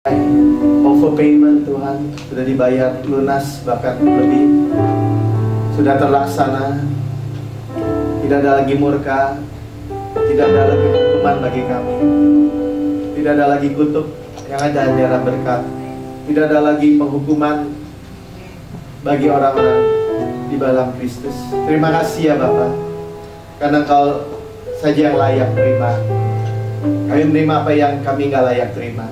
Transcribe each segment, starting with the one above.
overpayment Tuhan, sudah dibayar lunas bahkan lebih, sudah terlaksana. Tidak ada lagi murka, tidak ada lagi hukuman bagi kami, tidak ada lagi kutuk, yang ada hanyalah berkat. Tidak ada lagi penghukuman bagi orang-orang di dalam Kristus. Terima kasih ya Bapa, karena Engkau saja yang layak terima. Kami menerima apa yang kami nggak layak terima.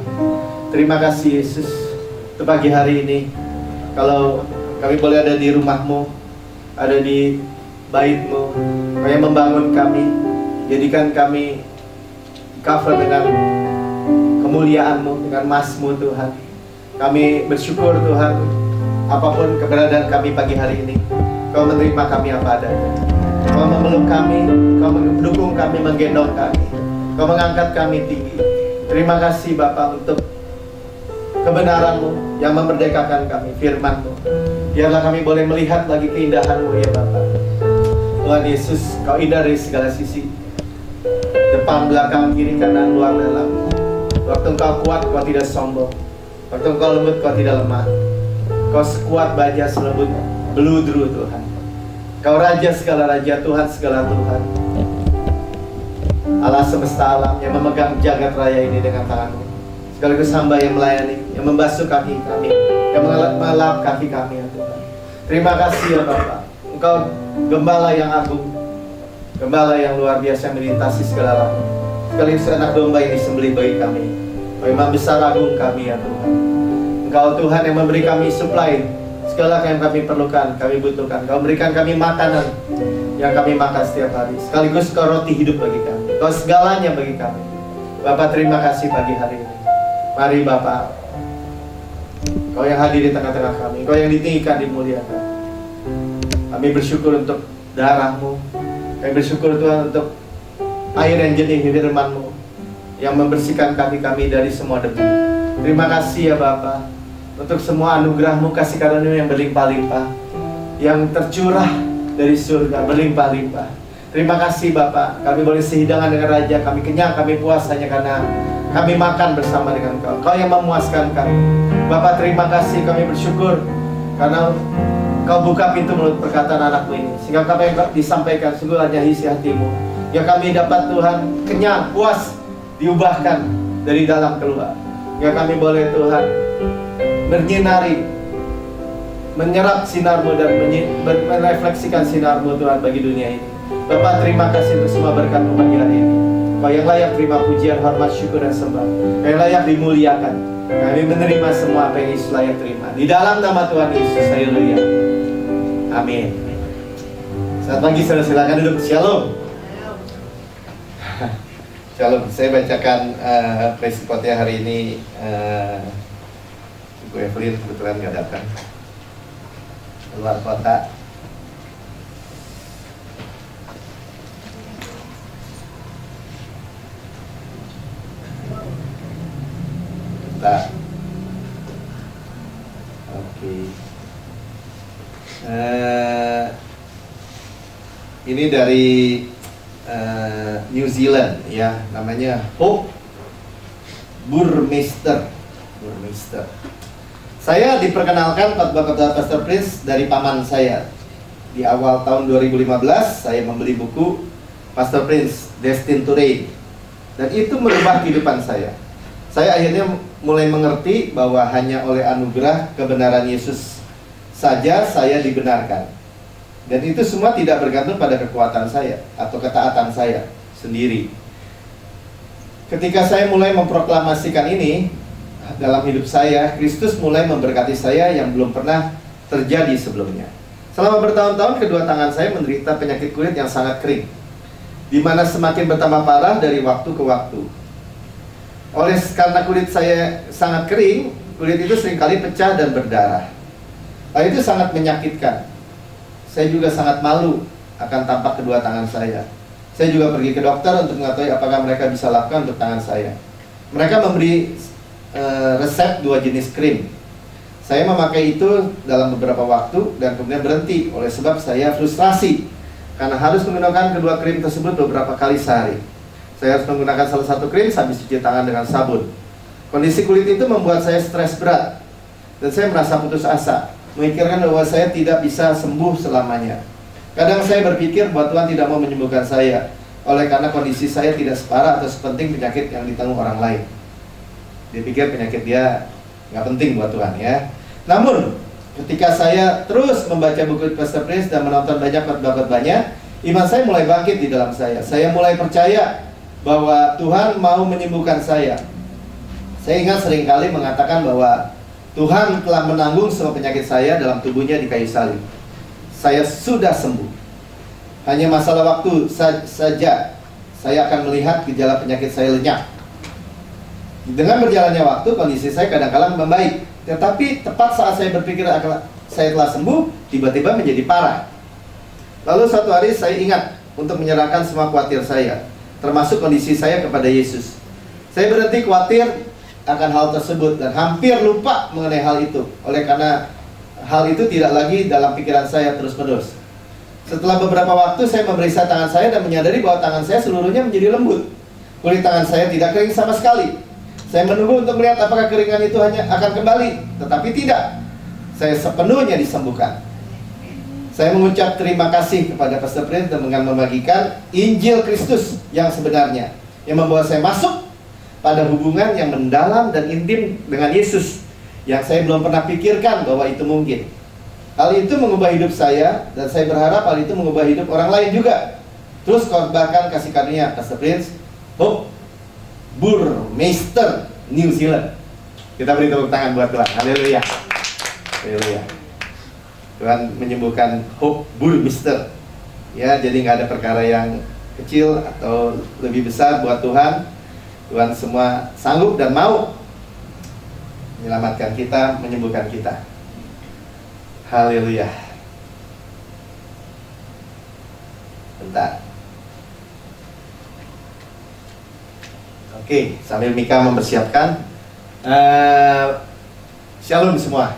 Terima kasih Yesus, untuk pagi hari ini, kalau kami boleh ada di rumah-Mu, ada di bait-Mu, Kau yang membangun kami, jadikan kami cover dengan kemuliaan-Mu, dengan mas-Mu Tuhan. Kami bersyukur Tuhan, apapun keberadaan kami pagi hari ini, Kau menerima kami apa adanya. Kau memeluk kami, Kau mendukung kami, menggendong kami, Kau mengangkat kami tinggi. Terima kasih Bapa untuk kebenaran-Mu yang memerdekakan kami, firman-Mu. Biarlah kami boleh melihat lagi keindahan-Mu ya Bapa. Tuhan Yesus, Kau indah dari segala sisi, depan, belakang, kiri, kanan, luar, dalam. Waktu Engkau kuat, Kau tidak sombong. Waktu Engkau lembut, Kau tidak lemah. Kau sekuat baja, selembut beludru Tuhan. Kau Raja segala Raja, Tuhan segala Tuhan, Allah semesta alam yang memegang jagat raya ini dengan tangan-Mu. Sekaligus hamba yang melayani, yang membasuh kaki kami, yang melap kaki kami ya Tuhan. Terima kasih ya Bapa. Engkau gembala yang agung, gembala yang luar biasa yang melintasi segala langit. Sekaligus anak domba yang disembelih bagi kami. Kau Imam besar agung kami ya Tuhan. Engkau Tuhan yang memberi kami supply segala yang kami perlukan, kami butuhkan. Kau berikan kami makanan yang kami makan setiap hari. Sekaligus Kau roti hidup bagi kami. Kau segalanya bagi kami. Bapak terima kasih pagi hari ini. Mari Bapak, Kau yang hadir di tengah-tengah kami, Kau yang ditinggikan, dimuliakan. Kami bersyukur untuk darah-Mu. Kami bersyukur Tuhan untuk air yang jernih firman-Mu yang membersihkan kaki kami dari semua debu. Terima kasih ya Bapak untuk semua anugerah-Mu, kasih karunia yang berlimpah-limpah, yang tercurah dari surga berlimpah-limpah. Terima kasih Bapak, kami boleh sehidangan dengan Raja, kami kenyang, kami puas hanya karena kami makan bersama dengan Kau. Kau yang memuaskan kami. Bapak terima kasih, kami bersyukur karena Kau buka pintu mulut perkataan anak-Mu ini, sehingga kami disampaikan sungguh hanya isi hati-Mu, yang kami dapat Tuhan kenyang, puas, diubahkan dari dalam keluar. Ya kami boleh Tuhan menyinari, menyerap sinar-Mu dan merefleksikan sinar-Mu Tuhan bagi dunia ini. Bapak terima kasih untuk semua berkat-Mu pagi hari ini. Kau yang layak terima pujian, hormat, syukur, dan sembah. Kau yang layak dimuliakan. Kami menerima semua apa yang Yesus layak terima. Di dalam nama Tuhan Yesus, haleluya. Amin. Selamat pagi saudara, silakan duduk. Shalom. Shalom. Saya bacakan praise report-nya hari ini. Ibu Evelyn kebetulan nggak datang, keluar kota. Oke. Ini dari New Zealand ya, namanya Hope Burmeister. Saya diperkenalkan khotbah Pastor Prince dari paman saya. Di awal tahun 2015 saya membeli buku Pastor Prince, Destined to Reign, dan itu merubah kehidupan saya. Saya akhirnya mulai mengerti bahwa hanya oleh anugerah kebenaran Yesus saja saya dibenarkan. Dan itu semua tidak bergantung pada kekuatan saya atau ketaatan saya sendiri. Ketika saya mulai memproklamasikan ini dalam hidup saya, Kristus mulai memberkati saya yang belum pernah terjadi sebelumnya. Selama bertahun-tahun kedua tangan saya menderita penyakit kulit yang sangat kering, di mana semakin bertambah parah dari waktu ke waktu. Karena kulit saya sangat kering, kulit itu seringkali pecah dan berdarah. Itu sangat menyakitkan. Saya juga sangat malu akan tampak kedua tangan saya. Saya juga pergi ke dokter untuk mengetahui apakah mereka bisa lakukan untuk tangan saya. Mereka memberi resep 2 jenis krim. Saya memakai itu dalam beberapa waktu dan kemudian berhenti oleh sebab saya frustrasi karena harus menggunakan kedua krim tersebut beberapa kali sehari. Saya harus menggunakan salah satu krim sambil cuci tangan dengan sabun. Kondisi kulit itu membuat saya stres berat, dan saya merasa putus asa, memikirkan bahwa saya tidak bisa sembuh selamanya. Kadang saya berpikir bahwa Tuhan tidak mau menyembuhkan saya, oleh karena kondisi saya tidak separah atau sepenting penyakit yang ditanggung orang lain. Dia pikir penyakit dia nggak penting buat Tuhan ya. Namun ketika saya terus membaca buku Pastor Prince dan menonton banyak khotbah-khotbahnya, iman saya mulai bangkit di dalam saya. Saya mulai percaya bahwa Tuhan mau menyembuhkan saya. Saya ingat seringkali mengatakan bahwa Tuhan telah menanggung semua penyakit saya dalam tubuhnya di kayu salib. Saya sudah sembuh. Hanya masalah waktu saja saya akan melihat gejala penyakit saya lenyap. Dengan berjalannya waktu, kondisi saya kadang-kadang membaik. Tetapi tepat saat saya berpikir saya telah sembuh, tiba-tiba menjadi parah. Lalu suatu hari saya ingat untuk menyerahkan semua khawatir saya, termasuk kondisi saya kepada Yesus. Saya berhenti khawatir akan hal tersebut dan hampir lupa mengenai hal itu, oleh karena hal itu tidak lagi dalam pikiran saya terus-menerus. Setelah beberapa waktu saya memeriksa tangan saya dan menyadari bahwa tangan saya seluruhnya menjadi lembut. Kulit tangan saya tidak kering sama sekali. Saya menunggu untuk melihat apakah keringan itu hanya akan kembali, tetapi tidak. Saya sepenuhnya disembuhkan. Saya mengucap terima kasih kepada Pastor Prince dengan membagikan Injil Kristus yang sebenarnya, yang membawa saya masuk pada hubungan yang mendalam dan intim dengan Yesus, yang saya belum pernah pikirkan bahwa itu mungkin. Hal itu mengubah hidup saya, dan saya berharap hal itu mengubah hidup orang lain juga. Terus khotbahkan kasih karunia Pastor Prince, Hope Burmeister, New Zealand. Kita beri tepuk tangan buat Tuhan. Haleluya. Haleluya. Tuhan menyembuhkan Hope Burmeister. Ya, jadi nggak ada perkara yang kecil atau lebih besar buat Tuhan. Tuhan semua sanggup dan mau menyelamatkan kita, menyembuhkan kita. Haleluya. Bentar. Oke, sambil Mika mempersiapkan, Shalom semua.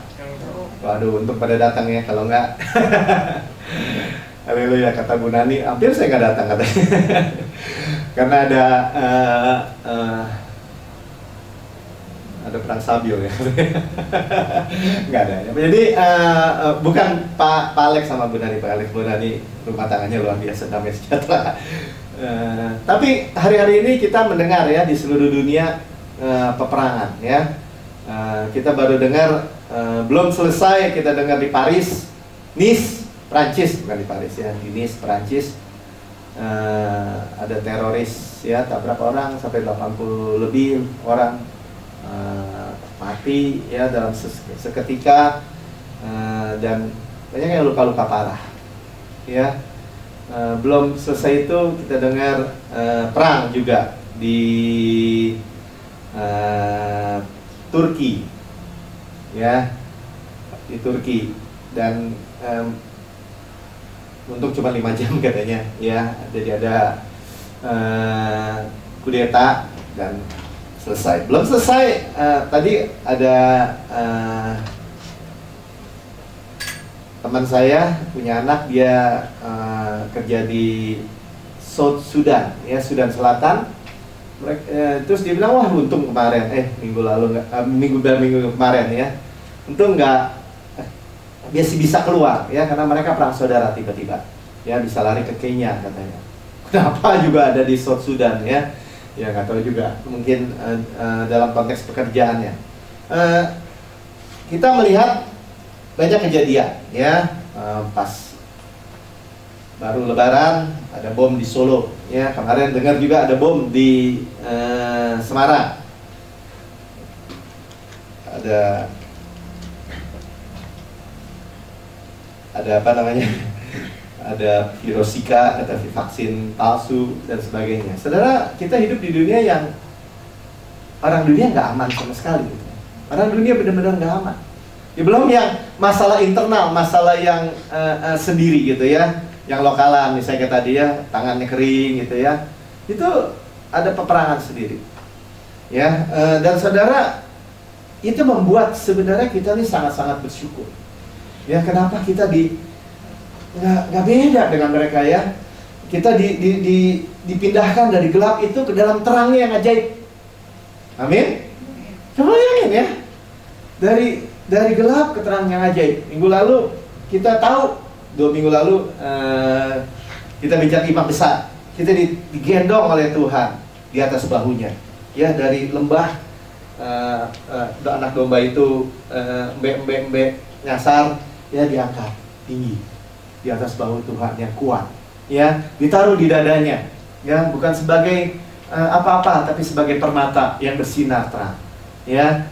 Waduh, untuk pada datang ya, kalau enggak haleluya, kata Bu Nani, hampir saya nggak datang katanya. Karena ada perang sabil ya. Nggak ada ya. Jadi bukan Pak Alex sama Bu Nani. Pak Alex, Bu Nani rumah tangannya luar biasa, damai sejahtera. Tapi hari-hari ini kita mendengar ya di seluruh dunia peperangan ya. Kita baru dengar, belum selesai kita dengar di Paris, Nice, Prancis, bukan di Paris ya, di Nice, Prancis. Ada teroris ya, tabrak orang sampai 80 lebih orang mati ya dalam seketika, dan banyak yang luka-luka parah ya. Belum selesai itu kita dengar perang juga di Turki ya, di Turki, dan untuk cuma 5 jam katanya ya. Jadi ada kudeta dan selesai. Belum selesai, tadi ada teman saya punya anak, dia kerja di South Sudan ya, Sudan Selatan. Terus dia bilang, wah untung kemarin, minggu kemarin ya, untung nggak bisa keluar ya, karena mereka perang saudara tiba-tiba ya, bisa lari ke Kenya katanya. Kenapa juga ada di South Sudan ya? Ya nggak tahu juga, mungkin dalam konteks pekerjaannya. Kita melihat banyak kejadian ya, pas baru Lebaran ada bom di Solo ya, kemarin dengar juga ada bom di Semarang, ada apa namanya, ada virus Zika, ada vaksin palsu dan sebagainya. Saudara, kita hidup di dunia yang orang dunia nggak aman sama sekali gitu. Orang dunia benar-benar nggak aman. Ya, belum yang masalah internal, masalah yang sendiri gitu ya, yang lokalan misalnya kayak tadi ya, tangannya kering gitu ya, itu ada peperangan sendiri ya. Dan saudara, itu membuat sebenarnya kita ini sangat-sangat bersyukur ya. Kenapa kita nggak beda dengan mereka ya? Kita dipindahkan dari gelap itu ke dalam terangnya yang ajaib. Amin. Coba bayangin ya, dari gelap ke terang yang ajaib. Minggu lalu kita tahu, 2 minggu lalu kita bicara imam besar. Kita digendong oleh Tuhan di atas bahunya. Ya, dari lembah anak domba itu embe nyasar, ya diangkat tinggi di atas bahu Tuhan yang kuat. Ya, ditaruh di dadanya. Ya, bukan sebagai apa-apa, tapi sebagai permata yang bersinar terang. Ya,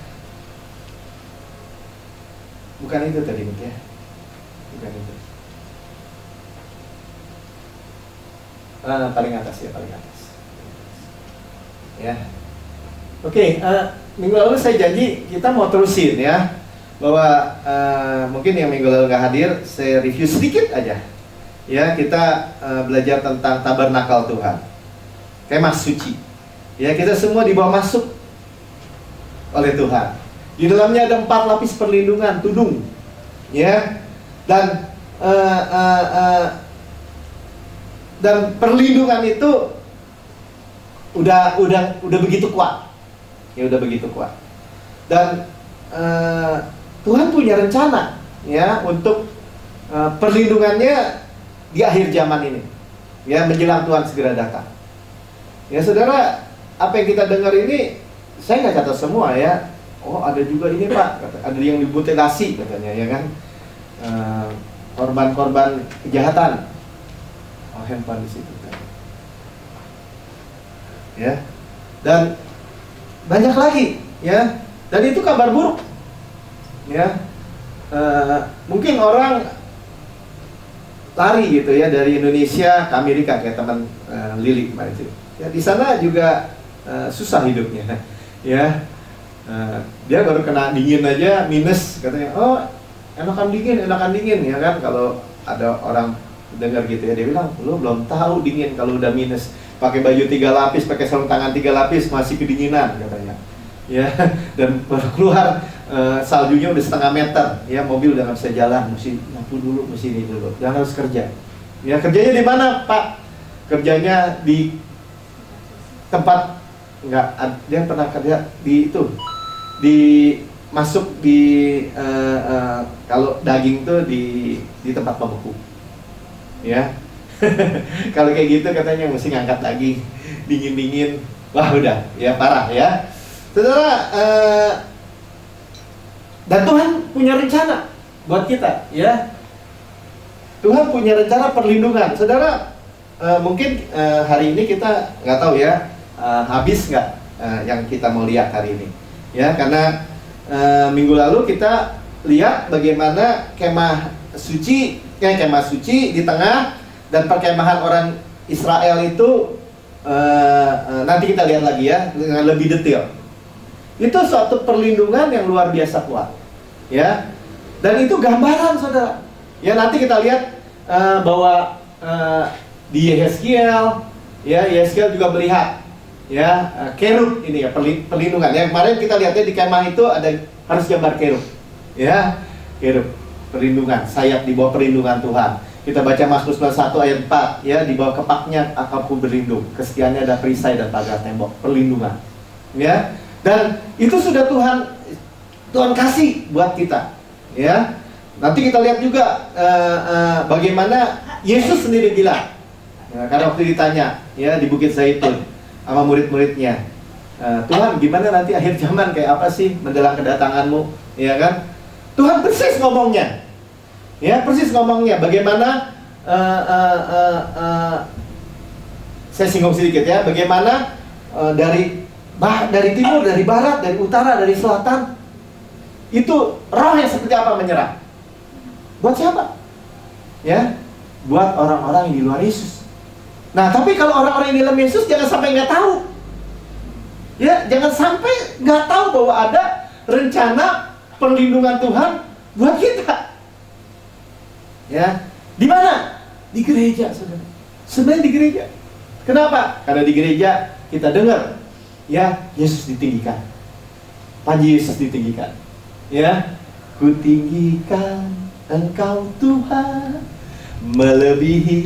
bukan itu tadi, ya. Bukan itu. Paling atas ya, paling atas. Ya. Oke, minggu lalu saya janji kita mau terusin ya, bahwa mungkin yang minggu lalu nggak hadir, saya review sedikit aja. Ya, kita belajar tentang tabernakel Tuhan, kemah suci. Ya, kita semua dibawa masuk oleh Tuhan. Di dalamnya ada 4 lapis perlindungan, tudung. Ya, dan perlindungan itu udah begitu kuat. Ya, udah begitu kuat. Dan Tuhan punya rencana ya untuk perlindungannya di akhir zaman ini. Ya, menjelang Tuhan segera datang. Ya, saudara, apa yang kita dengar ini saya nggak catat semua ya. Oh, ada juga ini Pak, ada yang dimutilasi katanya ya kan. Korban-korban kejahatan. Oh, handphone di situ kan. Ya. Dan banyak lagi ya. Dan itu kabar buruk. Ya. Mungkin orang lari gitu ya dari Indonesia ke Amerika kayak teman Lili kemarin itu. Ya, di sana juga susah hidupnya. Ya. Dia baru kena dingin aja minus katanya. Oh, enakan dingin ya kan. Kalau ada orang dengar gitu ya, dia bilang, lu belum tahu dingin kalau udah minus. Pakai baju 3 lapis, pakai sarung tangan 3 lapis masih kedinginan katanya. Ya, dan baru keluar saljunya udah setengah meter. Ya, mobil udah nggak bisa jalan, mesti nyapu dulu, mesti ini dulu. Dan harus kerja. Ya, kerjanya di mana, Pak? Kerjanya di tempat dia pernah kerja di itu. Masuk di kalau daging tuh di tempat pembeku. Ya. Kalau kayak gitu katanya mesti ngangkat daging dingin-dingin. Wah, udah ya parah ya. Saudara, dan Tuhan punya rencana buat kita ya. Tuhan punya rencana perlindungan. Saudara, mungkin hari ini kita nggak tahu ya, habis nggak yang kita mau lihat hari ini. Ya, karena minggu lalu kita lihat bagaimana kemah suci di tengah, dan perkemahan orang Israel itu nanti kita lihat lagi ya dengan lebih detail. Itu suatu perlindungan yang luar biasa kuat, ya. Dan itu gambaran, saudara. Ya, nanti kita lihat bahwa di Yeskiel, ya, Yeskiel juga melihat ya kerub ini ya, perlindungan. Yang kemarin kita lihatnya di kemah itu ada harus gambar kerub, ya, kerub perlindungan, sayap di bawah perlindungan Tuhan. Kita baca Mazmur 1 ayat 4 ya, di bawah kepaknya aku berlindung, kesetiaannya ada perisai dan pagar tembok, perlindungan. Ya. Dan itu sudah Tuhan kasih buat kita. Ya. Nanti kita lihat juga bagaimana Yesus sendiri bilang. Ya, karena waktu ditanya ya di Bukit Zaitun sama murid-muridnya, Tuhan, gimana nanti akhir zaman kayak apa sih menjelang kedatanganmu, ya kan? Tuhan persis ngomongnya, ya, persis ngomongnya. Bagaimana saya singgung sedikit ya, bagaimana dari timur, dari barat, dari utara, dari selatan, itu roh yang seperti apa menyerang. Buat siapa? Ya, buat orang-orang yang di luar Yesus. Nah, tapi kalau orang-orang yang di dalam Yesus jangan sampai nggak tahu. Ya, jangan sampai nggak tahu bahwa ada rencana perlindungan Tuhan buat kita. Ya, di mana? Di gereja, saudara. Sebenarnya di gereja. Kenapa? Karena di gereja kita dengar, ya, Yesus ditinggikan. Panji Yesus ditinggikan. Ya, ku tinggikan Engkau Tuhan, melebihi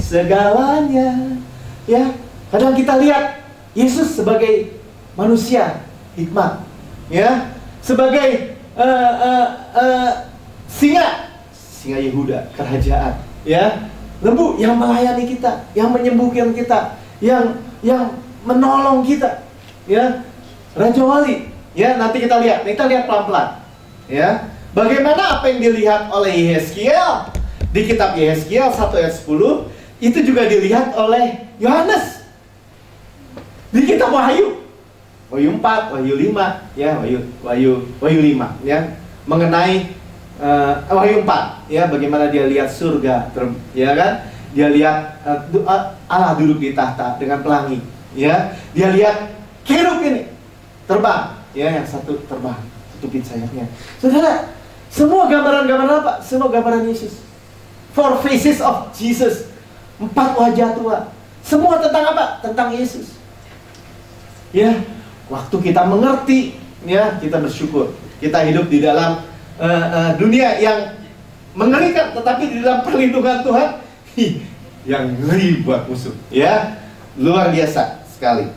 segalanya. Ya, kadang kita lihat Yesus sebagai manusia hikmat, ya, sebagai singa Yehuda, kerajaan, ya, lembu yang melayani kita, yang menyembuhkan kita, yang menolong kita, ya, Raja Wali, ya. Nanti kita lihat pelan-pelan, ya, bagaimana apa yang dilihat oleh Yehezkiel di kitab Yehezkiel 1 ayat 10 itu juga dilihat oleh Yohanes di kitab Wahyu 4, Wahyu 5, ya, Wahyu 5, ya, mengenai Wahyu 4, ya, bagaimana dia lihat surga, ya kan? Dia lihat Allah duduk di tahta dengan pelangi, ya. Dia lihat kerub ini terbang, ya, yang satu terbang, tutupin sayapnya. Saudara, semua gambaran-gambaran apa? Semua gambaran Yesus. 4 faces of Jesus, 4 wajah Tuhan. Semua tentang apa? Tentang Yesus. Ya, waktu kita mengerti, ya, kita bersyukur. Kita hidup di dalam dunia yang mengerikan, tetapi di dalam perlindungan Tuhan yang ngeri buat musuh, ya, luar biasa sekali,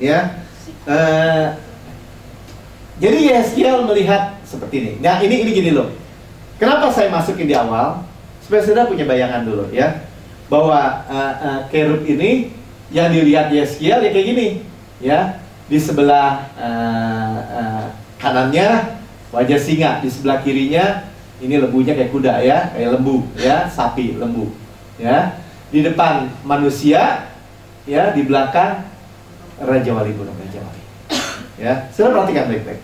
ya. Jadi Yehezkiel melihat seperti ini. Nah, ini gini loh. Kenapa saya masukin di awal? Supaya saudara punya bayangan dulu, ya, bahwa kerub ini yang dilihat Yehezkiel ya kayak gini, ya. Di sebelah kanannya wajah singa, di sebelah kirinya ini lembunya kayak kuda, ya, kayak lembu, ya, sapi, lembu, ya. Di depan manusia, ya, di belakang Raja Wali, burung Raja Wali, ya. Saudara perhatikan baik-baik,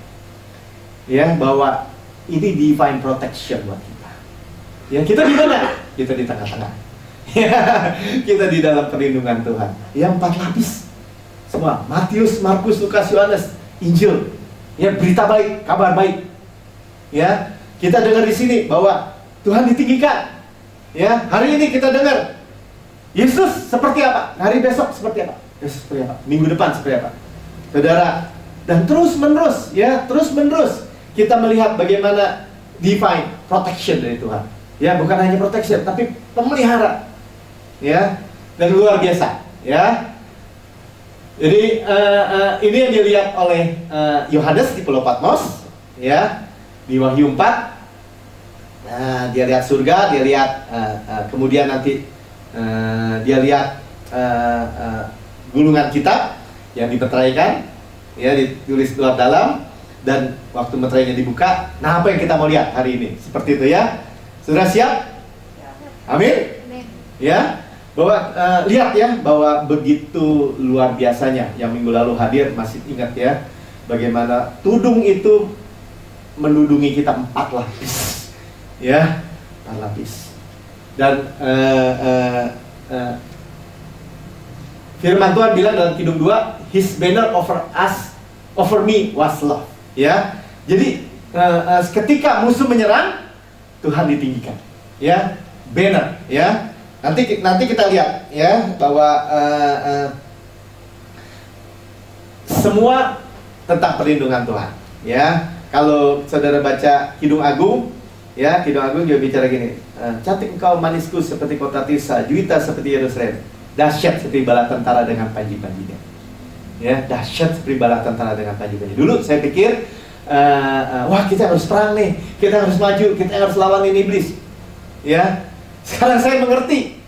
ya, bahwa ini divine protection buat kita. Ya, kita di mana? Kita di tengah-tengah. Ya, kita di dalam perlindungan Tuhan. Ya, 4 lapis semua, Matius, Markus, Lukas, Yohanes, Injil, ya, berita baik, kabar baik. Ya, kita dengar di sini bahwa Tuhan ditinggikan. Ya, hari ini kita dengar Yesus seperti apa, hari besok seperti apa, Yesus seperti apa, minggu depan seperti apa, saudara. Dan terus menerus, ya, terus menerus kita melihat bagaimana divine protection dari Tuhan. Ya, bukan hanya protection, tapi pemelihara, ya, dan luar biasa, ya. Jadi ini yang dilihat oleh Yohanes di Pulau Patmos, ya, di Wahyu 4. Nah, dia lihat surga, dia lihat kemudian nanti dia lihat gulungan kitab yang dimeteraikan, ya, ditulis luar dalam, dan waktu meterainya dibuka. Nah, apa yang kita mau lihat hari ini? Seperti itu, ya. Sudah siap? Amin. Ya. Bahwa lihat, ya, bahwa begitu luar biasanya. Yang minggu lalu hadir masih ingat, ya, bagaimana tudung itu menudungi kita 4 lapis, ya, 4 lapis. Dan firman Tuhan bilang dalam Kidung 2, His banner over me was love, ya. Jadi ketika musuh menyerang, Tuhan ditinggikan, ya, banner, ya. Nanti kita lihat, ya, bahwa semua tentang perlindungan Tuhan, ya. Kalau saudara baca Kidung Agung, ya, Kidung Agung juga bicara gini, cantik engkau manisku seperti kota Tirsa, juwita seperti Yerusalem, dahsyat seperti bala tentara dengan panji-panjinya, ya, dahsyat seperti bala tentara dengan panji-panjinya. Dulu saya pikir, wah, kita harus perang nih, kita harus maju, kita harus lawan ini iblis, ya. Sekarang saya mengerti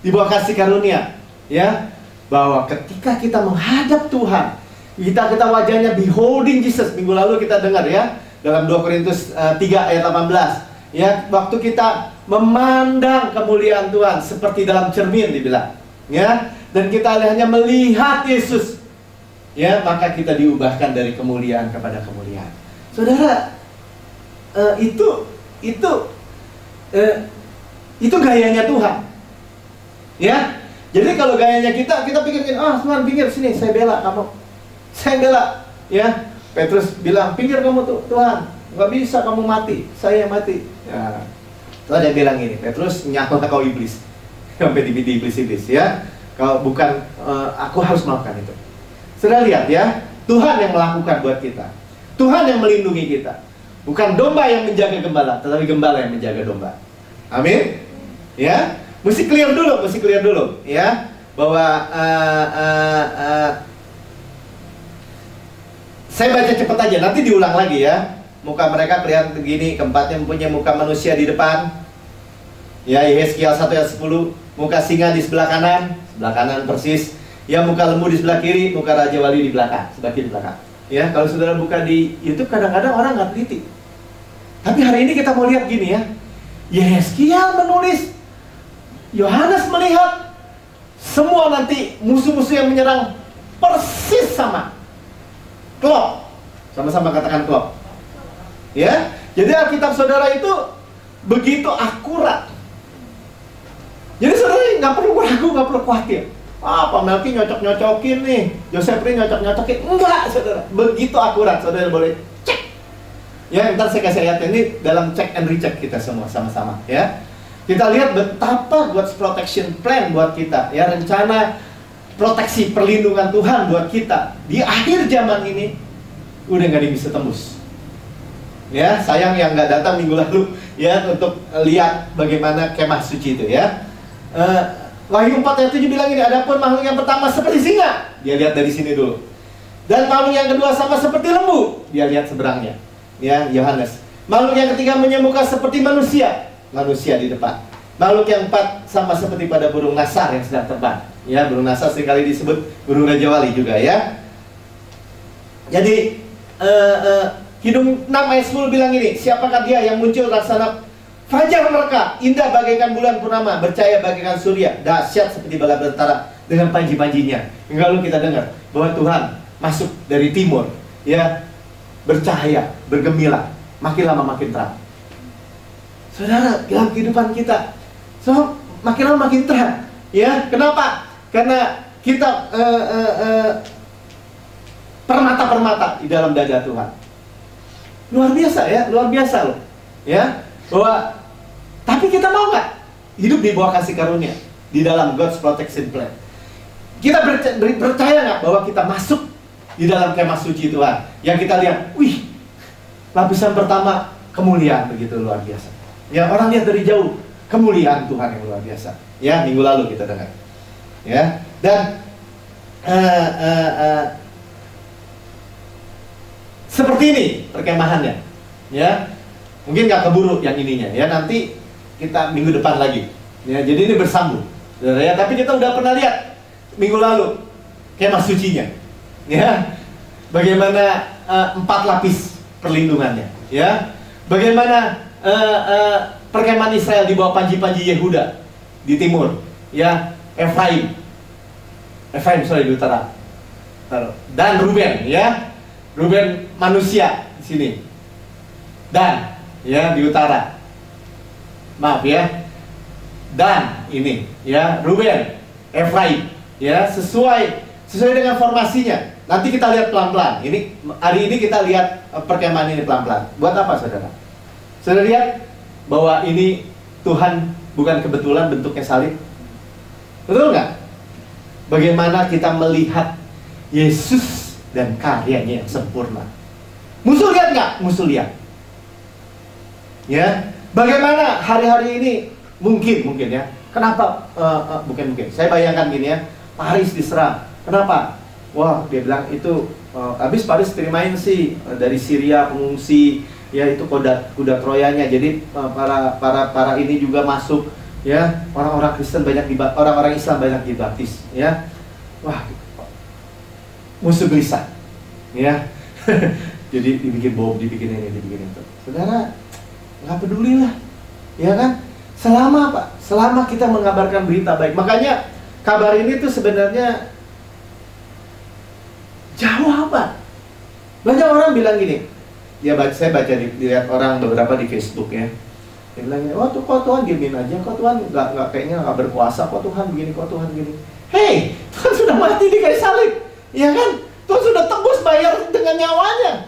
di bawah kasih karunia, ya, bahwa ketika kita menghadap Tuhan, kita wajahnya beholding Jesus. Minggu lalu kita dengar, ya, dalam 2 Korintus 3 ayat 18, ya, waktu kita memandang kemuliaan Tuhan seperti dalam cermin dibilang, ya, dan kita hanya melihat Yesus, ya, maka kita diubahkan dari kemuliaan kepada kemuliaan. Saudara, itu gayanya Tuhan, ya. Jadi kalau gayanya kita pikirin, Tuhan pinggir sini, saya bela kamu, saya bela, ya. Petrus bilang, pinggir kamu tuh, Tuhan, nggak bisa kamu mati, saya yang mati, ya. Setelah dia bilang ini, Petrus, nyata kau iblis, sampai di iblis, ya. Kalau bukan, aku harus melakukan itu. Sudah lihat, ya, Tuhan yang melakukan buat kita, Tuhan yang melindungi kita, bukan domba yang menjaga gembala, tetapi gembala yang menjaga domba. Amin. Ya, mesti clear dulu, ya, bahwa Saya baca cepat aja, nanti diulang lagi ya. Muka mereka kelihatan begini, keempatnya mempunyai muka manusia di depan. Ya, Yeskiel 1 ayat 10. Muka singa di sebelah kanan persis. Ya, muka lembu di sebelah kiri, muka Raja Wali di belakang, sebelah kiri di belakang. Ya, kalau saudara buka di YouTube kadang-kadang orang nggak teliti. Tapi hari ini kita mau lihat gini ya. Yeskiel menulis, Yohanes melihat, semua nanti musuh-musuh yang menyerang persis sama. Klop. Sama-sama katakan klop. Ya, jadi Alkitab saudara itu begitu akurat. Jadi saudara nggak perlu ragu, nggak perlu khawatir. Pak Melki nyocok-nyocokin nih, Joseph nyocok-nyocokin. Enggak, saudara. Begitu akurat, saudara boleh cek. Ya, ntar saya kasih ayat ini dalam check and recheck kita semua sama-sama. Ya, kita lihat betapa God's protection plan buat kita. Ya, rencana proteksi perlindungan Tuhan buat kita di akhir zaman ini udah nggak ada yang bisa tembus. Ya, sayang yang nggak datang minggu lalu ya untuk lihat bagaimana kemah suci itu ya. Wahyu 4 ayat 7 bilang ini, adapun makhluk yang pertama seperti singa, dia lihat dari sini dulu. Dan makhluk yang kedua sama seperti lembu, dia lihat seberangnya. Ya, Yohanes. Makhluk yang ketiga punya muka seperti manusia, manusia di depan. Makhluk yang keempat sama seperti pada burung nasar yang sedang terbang. Ya, burung nasar seringkali disebut burung Raja Wali juga ya. Jadi Hidung 6 ayat 10 bilang ini, siapakah dia yang muncul laksana fajar mereka, indah bagaikan bulan purnama, bercahaya bagaikan surya, dahsyat seperti bala bentara dengan panji-panjinya. Lalu kita dengar bahwa Tuhan masuk dari timur, ya, bercahaya, bergemilang, makin lama makin terang. Saudara, dalam kehidupan kita, makin lama makin terang. Ya, kenapa? Karena kita permata-permata di dalam dada Tuhan. Luar biasa ya, luar biasa loh. Ya, bahwa tapi kita mau nggak hidup di bawah kasih karunia di dalam God's protection plan? Kita percaya nggak bahwa kita masuk di dalam kemah suci Tuhan? Yang kita lihat, wih, lapisan pertama kemuliaan begitu luar biasa. Ya, orang lihat dari jauh kemuliaan Tuhan yang luar biasa. Ya, minggu lalu kita dengar. Ya, dan seperti ini perkemahannya. Ya, mungkin nggak keburu yang ininya. Ya, nanti kita minggu depan lagi. Ya, jadi ini bersambung. Ya, tapi kita udah pernah lihat minggu lalu kemah sucinya. Ya, bagaimana 4 lapis perlindungannya. Ya, bagaimana perkemahan Israel di bawah panji-panji Yehuda di timur. Ya, Efraim di utara. Dan Ruben, ya. Ruben manusia di sini. Dan ya di utara. Maaf ya. Dan ini ya Ruben, Efraim, ya sesuai dengan formasinya. Nanti kita lihat pelan-pelan. Hari ini kita lihat perkemahan ini pelan-pelan. Buat apa, saudara? Saudara lihat bahwa ini Tuhan bukan kebetulan bentuknya salib. Betul nggak? Bagaimana kita melihat Yesus dan karyanya yang sempurna. Musuh lihat nggak? Musuh lihat. Ya, bagaimana hari-hari ini mungkin ya. Kenapa? Bukan mungkin. Saya bayangkan gini ya. Paris diserang. Kenapa? Wah, dia bilang itu habis Paris terimain sih dari Syria pengungsi. Ya, itu kuda Troyanya. Jadi para ini juga masuk. Ya, orang-orang Kristen orang-orang Islam banyak dibaptis. Ya, wah. Musuh gelisah, ya. Jadi dibikin bom, dibikin ini, dibikin itu. Saudara, nggak peduli lah, ya kan? Selama kita mengabarkan berita baik. Makanya kabar ini tuh sebenarnya jauh apa? Banyak orang bilang gini. Saya baca dilihat orang beberapa di Facebook ya. Dia bilang, wah tuh kok Tuhan diemin aja, kok Tuhan nggak kayaknya nggak berkuasa, kok Tuhan begini, kok Tuhan gini. Hei, Tuhan sudah mati di kayu salib. Ya kan? Tuhan sudah tebus bayar dengan nyawanya,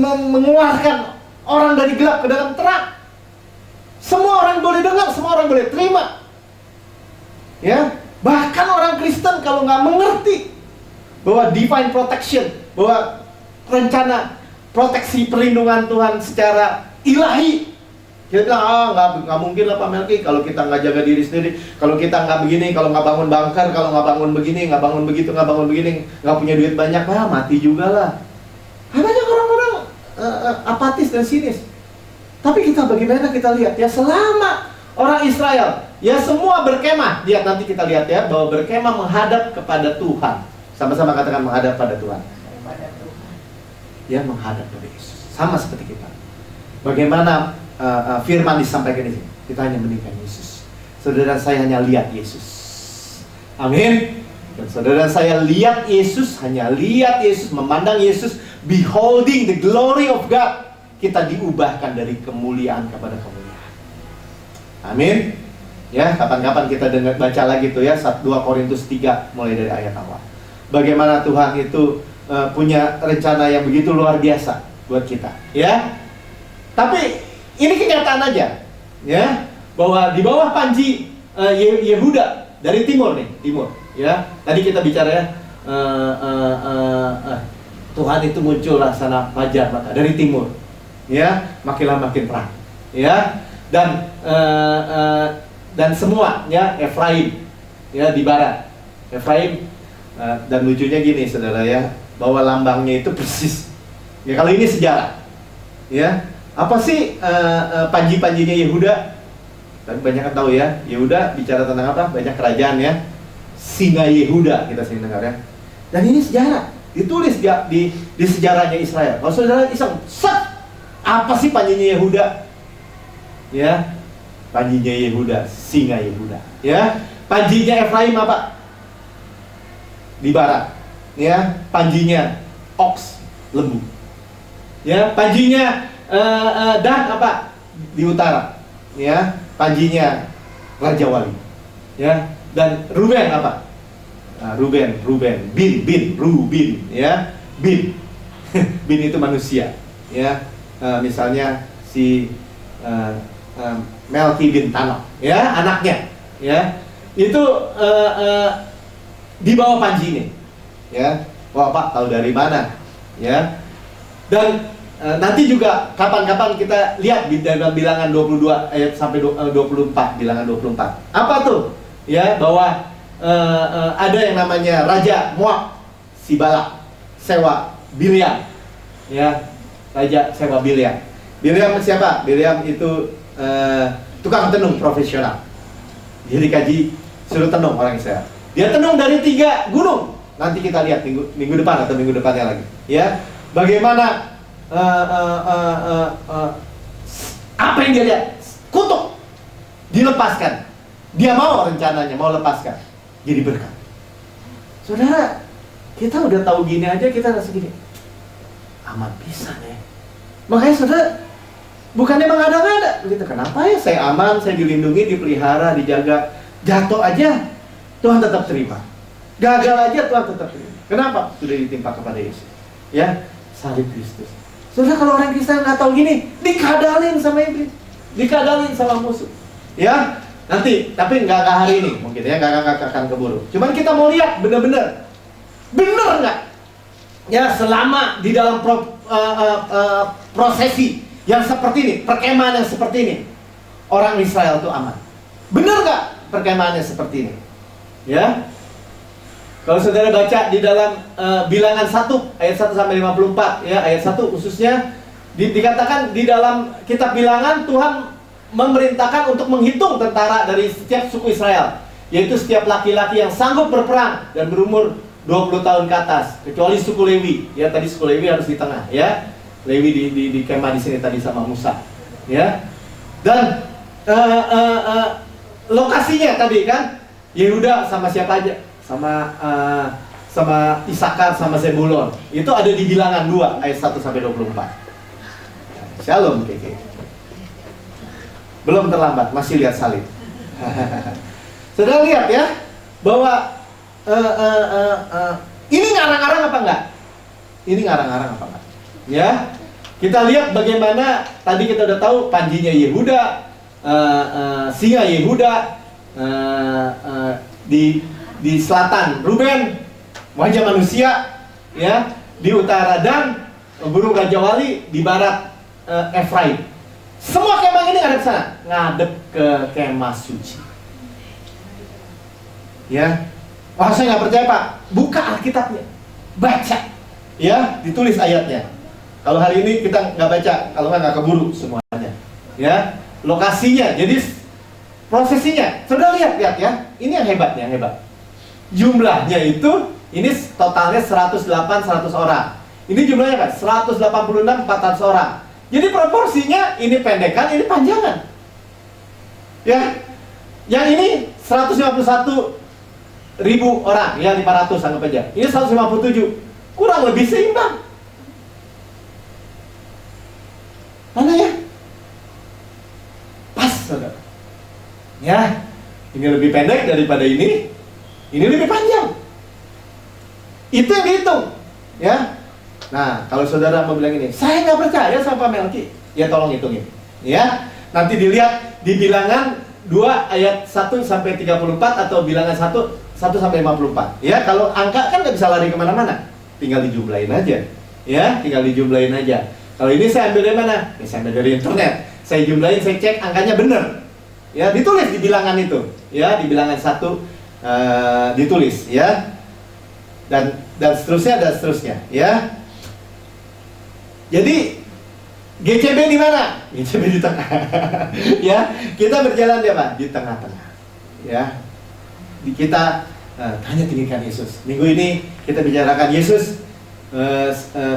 mengeluarkan orang dari gelap ke dalam terang. Semua orang boleh dengar, semua orang boleh terima. Ya, bahkan orang Kristen kalau nggak mengerti bahwa divine protection, bahwa rencana proteksi perlindungan Tuhan secara ilahi Kita bilang, nggak mungkin lah Pak Melki, kalau kita nggak jaga diri sendiri, kalau kita nggak begini, kalau nggak bangun bunker, kalau nggak bangun begini, nggak bangun begitu, nggak bangun begini, nggak punya duit banyak, mati juga lah. Banyak orang-orang apatis dan sinis. Tapi kita bagaimana kita lihat ya, selama orang Israel ya semua berkemah, lihat nanti kita lihat ya, bahwa berkemah menghadap kepada Tuhan. Sama-sama katakan menghadap pada Tuhan. Ya, menghadap kepada Yesus. Sama seperti kita. Bagaimana firman disampaikan di sini? Kita hanya meninggalkan Yesus. Saudara saya hanya lihat Yesus. Amin. Dan saudara saya lihat Yesus, hanya lihat Yesus, memandang Yesus, beholding the glory of God. Kita diubahkan dari kemuliaan kepada kemuliaan. Amin. Ya, kapan-kapan kita dengar baca lagi tuh ya, 2 Korintus 3 mulai dari ayat awal. Bagaimana Tuhan itu punya rencana yang begitu luar biasa buat kita, ya. Tapi ini kenyataan aja, ya, bahwa di bawah panji Yehuda dari timur nih, timur, ya. Tadi kita bicara ya, Tuhan itu muncul laksana fajar maka dari timur, ya, makin lama makin terang, ya, dan semua, ya, Efraim, ya, di barat, Efraim. Dan lucunya gini saudara ya, bahwa lambangnya itu persis ya, kalau ini sejarah ya, apa sih panji-panjinya Yehuda? Tapi banyak yang tahu ya, Yehuda bicara tentang apa? Banyak kerajaan ya, singa Yehuda kita sering dengar ya. Dan ini sejarah, ditulis di sejarahnya Israel. Kalau saudara iseng, apa sih panjinya Yehuda? Ya, panjinya Yehuda, singa Yehuda, ya. Panjinya Efraim apa? Di barat, ya. Panjinya ox, lembu, ya. Panjinya Dan apa? Di utara, ya. Panjinya Raja Wali, ya. Dan Ruben apa? Ruben, Rubin, ya. Bin Bin itu manusia, ya. Misalnya si Melki bin Tanok, ya, anaknya, ya. Itu di bawah panji ini, ya. Wah Pak, tahu dari mana, ya. Dan nanti juga kapan-kapan kita lihat di dalam bilangan 22 ayat sampai 24, bilangan 24. Apa tuh? Ya, bahwa ada yang namanya Raja Moab, si Balak, sewa Bileam, ya. Raja sewa Bileam. Bileam siapa? Bileam itu tukang tenung profesional. Dia dikaji suruh tenung orang Israel. Dia tenung dari 3 gunung. Nanti kita lihat minggu depan atau minggu depannya lagi, ya. Bagaimana apa yang dia lihat? Kutuk dilepaskan. Dia mau rencananya, mau lepaskan. Jadi berkat. Saudara, kita udah tahu gini aja, kita rasa gini, aman pisan ya. Makanya saudara, bukannya mengada-ngada begitu. Kenapa ya saya aman, saya dilindungi, dipelihara, dijaga. Jatuh aja Tuhan tetap terima, gagal aja Tuhan tetap terima. Kenapa? Sudah ditimpa kepada Yesus, ya, salib Kristus. Saudara, kalau orang Kristen nggak tahu gini, dikadalin sama iblis, dikadalin sama musuh, ya. Nanti, tapi nggak hari ini mungkin ya, nggak akan keburu. Cuman kita mau lihat bener nggak, ya, selama di dalam prosesi yang seperti ini, perkemahan yang seperti ini, orang Israel itu aman. Bener nggak perkemahannya seperti ini? Ya, kalau saudara baca di dalam bilangan 1 ayat 1 sampai 54, ya, ayat 1 khususnya dikatakan di dalam kitab bilangan Tuhan memerintahkan untuk menghitung tentara dari setiap suku Israel, yaitu setiap laki-laki yang sanggup berperang dan berumur 20 tahun ke atas, kecuali suku Lewi, ya. Tadi suku Lewi harus di tengah, ya. Lewi di kemah di sini tadi sama Musa, ya. Dan lokasinya tadi kan Yehuda sama siapa aja? Sama Isakar sama Zebulon. Itu ada di bilangan 2 ayat 1 sampai 24. Shalom Keke. Belum terlambat, masih lihat salib. Saudara lihat ya, bahwa ini ngarang-ngarang apa enggak? Ini ngarang-ngarang apa enggak? Ya. Kita lihat bagaimana tadi kita udah tahu panjinya Yehuda, singa Yehuda, di selatan Ruben, wajah manusia, ya. Di utara Dan, burung Raja Wali, di barat Efraim, Semua kemah ini ngadep sana, ngadep ke kemah suci. Ya, wah saya nggak percaya Pak. Buka Alkitabnya, baca. Ya, ditulis ayatnya. Kalau hari ini kita nggak baca, kalau nggak keburu semuanya. Ya, lokasinya, jadi prosesinya. Sudah lihat ya. Ini yang hebatnya, hebat. Jumlahnya itu, ini totalnya 108, 100 orang. Ini jumlahnya kan 186, 400 orang. Jadi proporsinya ini pendekan, ini panjangan. Ya, yang ini 151.000 orang, ya 500 anggap aja. Ini 157, kurang lebih seimbang. Mana ya? Pas, saudara. Ya, ini lebih pendek daripada ini lebih panjang. Itu yang dihitung, ya. Nah, kalau saudara mau bilang ini, saya nggak percaya sama Melki, ya tolong hitungin, ya. Nanti dilihat di bilangan 2 ayat 1 sampai 34 atau bilangan 1 sampai 54. Ya, kalau angka kan nggak bisa lari kemana-mana, tinggal dijumlahin aja, ya, tinggal dijumlahin aja. Kalau ini saya ambil dari mana? Ini saya ambil dari internet. Saya jumlahin, saya cek angkanya benar, ya, ditulis di bilangan itu, ya, di bilangan 1 ditulis, ya, dan seterusnya, ya. Jadi GCB di mana? GCB di tengah. Ya, kita berjalan ya Pak di tengah-tengah. Ya, kita hanya tinggikan Yesus. Minggu ini kita bicarakan Yesus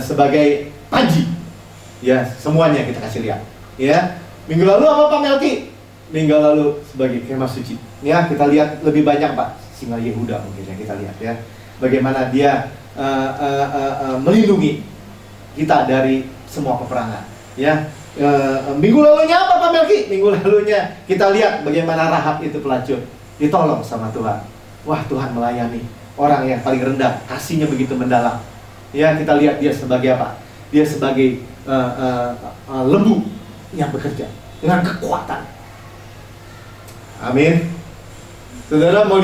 sebagai panji. Ya, semuanya kita kasih lihat. Ya, minggu lalu apa Pak Melki? Minggu lalu sebagai kemah suci. Ya, kita lihat lebih banyak Pak singa Yehuda mungkin ya kita lihat ya. Bagaimana dia melindungi kita dari semua peperangan, ya. Minggu lalunya apa Pak Melki? Minggu lalunya kita lihat bagaimana Rahab itu pelacur ditolong sama Tuhan. Wah, Tuhan melayani orang yang paling rendah, kasihnya begitu mendalam. Ya, kita lihat dia sebagai apa? Dia sebagai lembu yang bekerja dengan kekuatan. Amin. Saudara mau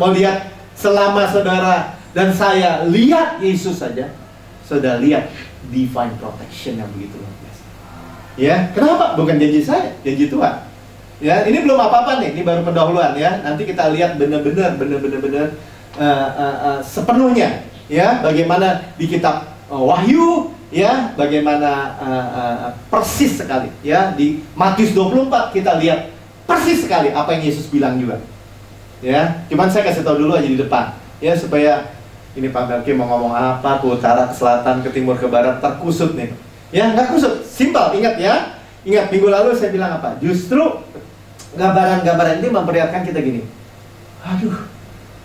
lihat selama saudara dan saya lihat Yesus saja, saudara lihat divine protection yang begitu luar biasa. Ya, kenapa? Bukan janji saya, janji Tuhan. Ya, ini belum apa-apa nih, ini baru pendahuluan ya. Nanti kita lihat benar-benar sepenuhnya, ya, bagaimana di kitab Wahyu, ya, bagaimana persis sekali, ya, di Matius 24 kita lihat persis sekali apa yang Yesus bilang juga. Ya, cuman saya kasih tahu dulu aja di depan, ya, supaya ini Pak Melki mau ngomong apa, ke utara, ke selatan, ke timur, ke barat, terkusut nih. Ya, nggak kusut, simpel, ingat ya. Ingat, minggu lalu saya bilang apa? Justru gambaran-gambaran ini memperlihatkan kita gini. Aduh,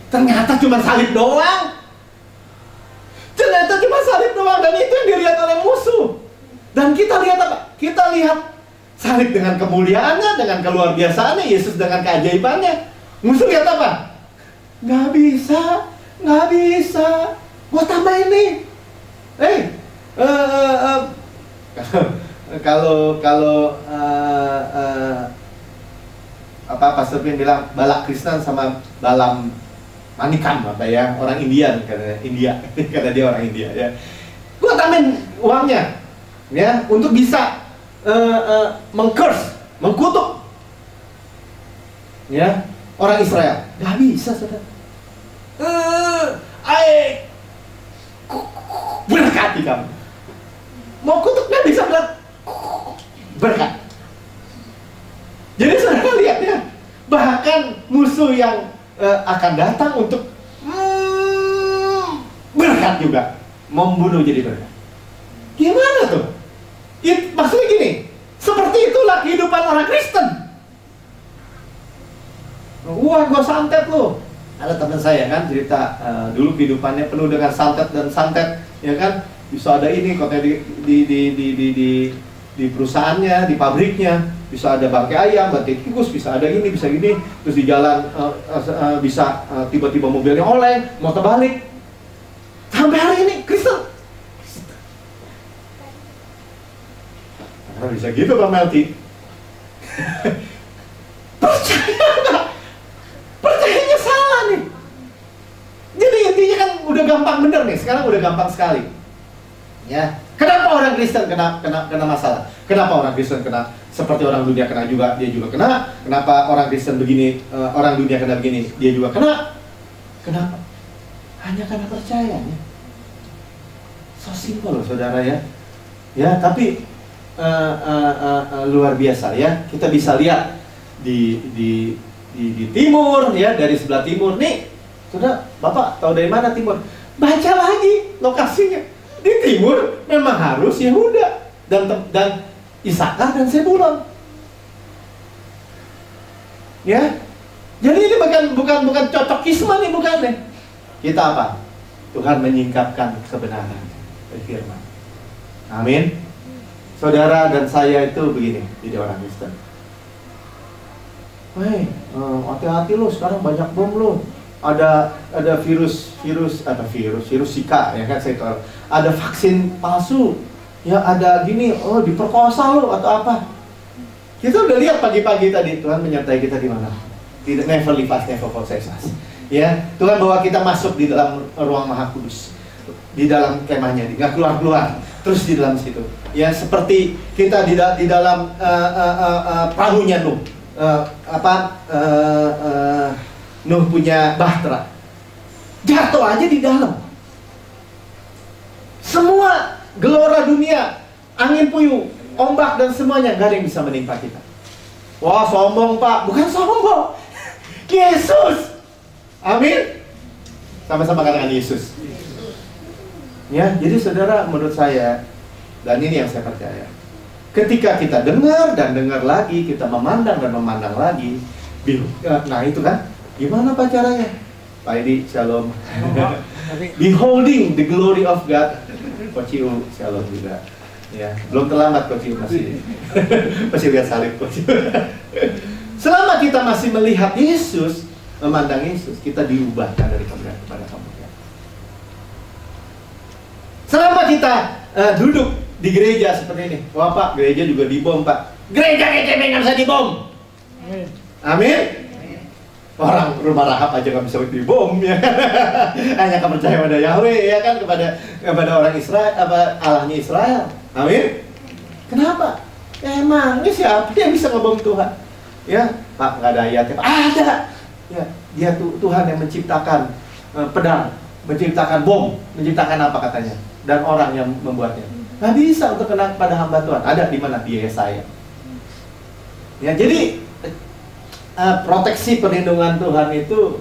ternyata cuma salib doang. Ternyata cuma salib doang, dan itu yang dilihat oleh musuh. Dan kita lihat apa? Kita lihat salib dengan kemuliaannya, dengan keluar biasaannya, Yesus dengan keajaibannya. Musuh lihat apa? Nggak bisa. Gua tambah ini. Kalau Pastor Pin bilang balak Kristen sama balam manikam apa ya, orang India karena dia orang India ya. Gua tambahin uangnya ya untuk bisa mengcurse, mengkutuk ya orang Israel. Nggak bisa, saudara. Berkati kamu. Mau kutuk nggak bisa bilang berkat. Jadi saudara lihat ya, bahkan musuh yang akan datang untuk berkat juga membunuh jadi berkat. Gimana tuh? Maksudnya gini, seperti itulah kehidupan orang Kristen. Wah, gua santet loh. Ada teman saya kan cerita dulu kehidupannya penuh dengan santet dan santet, ya kan? Bisa ada ini katanya di perusahaannya, di pabriknya, bisa ada bangkai ayam, bangkai tikus, bisa ada ini, bisa gini, terus di jalan bisa tiba-tiba mobilnya oleng, mau terbalik. Sampai hari ini Kristen. Karena bisa gitu Pak Melki. Percaya nggak? Percayanya salah nih. Jadi intinya kan udah gampang bener nih. Sekarang udah gampang sekali. Ya. Kenapa orang Kristen kena masalah? Kenapa orang Kristen kena Seperti orang dunia kena juga, dia juga kena. Kenapa orang Kristen begini, orang dunia kena begini, dia juga kena? Kenapa? Hanya karena percayanya. So simple loh saudara ya. Ya, tapi luar biasa ya. Kita bisa lihat di timur ya, dari sebelah timur nih. Sudah, Bapak tahu dari mana timur? Baca lagi lokasinya. Di timur memang harus Yehuda dan Isakar dan Zebulon. Ya. Jadi ini bukan cocokisme nih, bukan nih. Kita apa? Tuhan menyingkapkan kebenaran dari firman. Amin. Saudara dan saya itu begini, jadi orang Kristen. Hati-hati lo, sekarang banyak bom lo. Ada virus Zika ya kan, saya tahu. Ada vaksin palsu. Ya ada gini, diperkosa lo atau apa. Kita udah lihat pagi-pagi tadi, Tuhan menyertai kita di mana? Tidak, never leave us, never forsake us. Ya, Tuhan bawa kita masuk di dalam ruang Maha Kudus, di dalam kemahnya, nggak keluar-keluar, terus di dalam situ. Ya, seperti kita di dalam perahunya Nuh. Nuh punya bahtera, jatuh aja di dalam. Semua gelora dunia, angin puyuh, ombak dan semuanya, gak ada yang bisa menimpa kita. Wah sombong Pak, bukan sombong. Yesus, amin. Sama-sama katakan Yesus. Ya, jadi saudara, menurut saya, dan ini yang saya percaya, ketika kita dengar dan dengar lagi, kita memandang dan memandang lagi, nah itu kan, gimana Pak caranya? Pak Edi, shalom. Beholding the glory of God. Coach Iu, shalom juga. Ya, belum terlambat Coach Iu, masih lihat salib Coach Iu. Selama kita masih melihat Yesus, memandang Yesus, kita diubahkan dari kemuliaan kepada kemuliaan. Selama kita duduk di gereja seperti ini, wah Pak, gereja juga dibom Pak. Gereja nggak bisa dibom. Amin. Orang rumah Rahab aja nggak bisa dibom ya. Hanya kepercayaan pada Yahweh ya kan, kepada orang Israel, Allahnya Israel. Amin. Kenapa? Ya, emang ini siapa yang bisa ngebom Tuhan? Ya, Pak, nggak ada ayatnya. Pak, ada. Ya, dia Tuhan yang menciptakan pedang, menciptakan bom, menciptakan apa katanya, dan orang yang membuatnya. Nggak bisa untuk kena pada hamba Tuhan. Ada di mana? Di Yesaya. Ya, jadi proteksi perlindungan Tuhan itu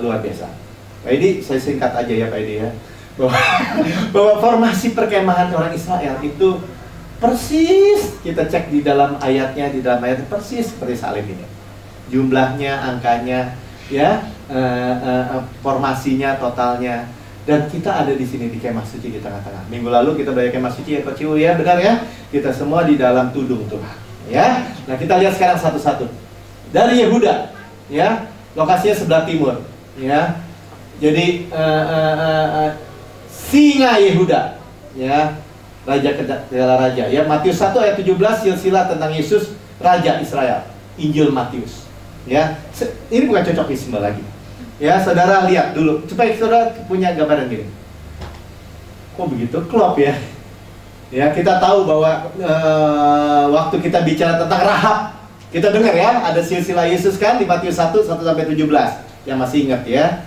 luar biasa. Pak Edi, saya singkat aja ya Pak Edi ya, bahwa formasi perkemahan orang Israel itu persis, kita cek di dalam ayatnya, persis seperti salib ini. Jumlahnya, angkanya, ya, formasinya, totalnya, dan kita ada di sini di kemah suci di tengah-tengah. Minggu lalu kita belajar kemah suci ya Coach Iu ya, benar ya? Kita semua di dalam tudung Tuhan. Ya, nah kita lihat sekarang satu-satu. Dari Yehuda, ya, lokasinya sebelah timur, ya. Jadi singa Yehuda, ya, raja segala raja. Ya, Matius 1 ayat 17 silsilah tentang Yesus, Raja Israel, Injil Matius. Ya, ini bukan cocokisme lagi. Ya, saudara lihat dulu, supaya saudara punya gambaran gini. Kok begitu? Klop ya. Ya, kita tahu bahwa waktu kita bicara tentang Rahab, kita dengar ya, ada silsilah Yesus kan di Matius 1 sampai 17 yang masih ingat ya.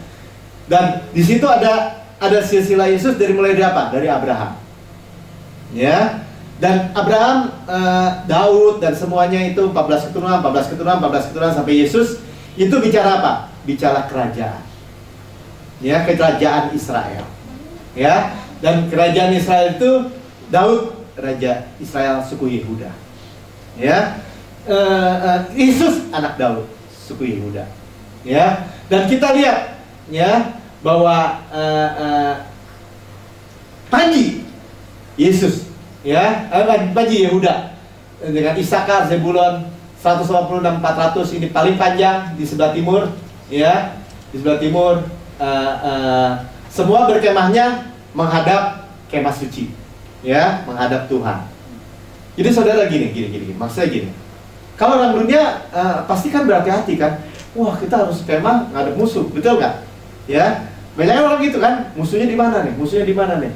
Dan di situ ada silsilah Yesus dari mulai dari apa? Dari Abraham. Ya. Dan Abraham, Daud dan semuanya itu 14 keturunan sampai Yesus itu bicara apa? Bicara kerajaan. Ya, kerajaan Israel. Ya. Dan kerajaan Israel itu Daud, raja Israel suku Yehuda. Ya. Yesus anak Daud, suku Yehuda. Ya, dan kita lihat ya bahwa Panji Yesus ya, Panji Yehuda dengan Isakar, Zebulon 156-400 ini paling panjang di sebelah timur ya, di sebelah timur semua berkemahnya menghadap kemah suci ya, menghadap Tuhan. Jadi saudara gini, maksudnya gini. Kalau orang dunia pasti kan berhati-hati kan. Wah, kita harus kemah ngadep musuh, betul nggak? Ya, banyak orang gitu kan. Musuhnya di mana nih?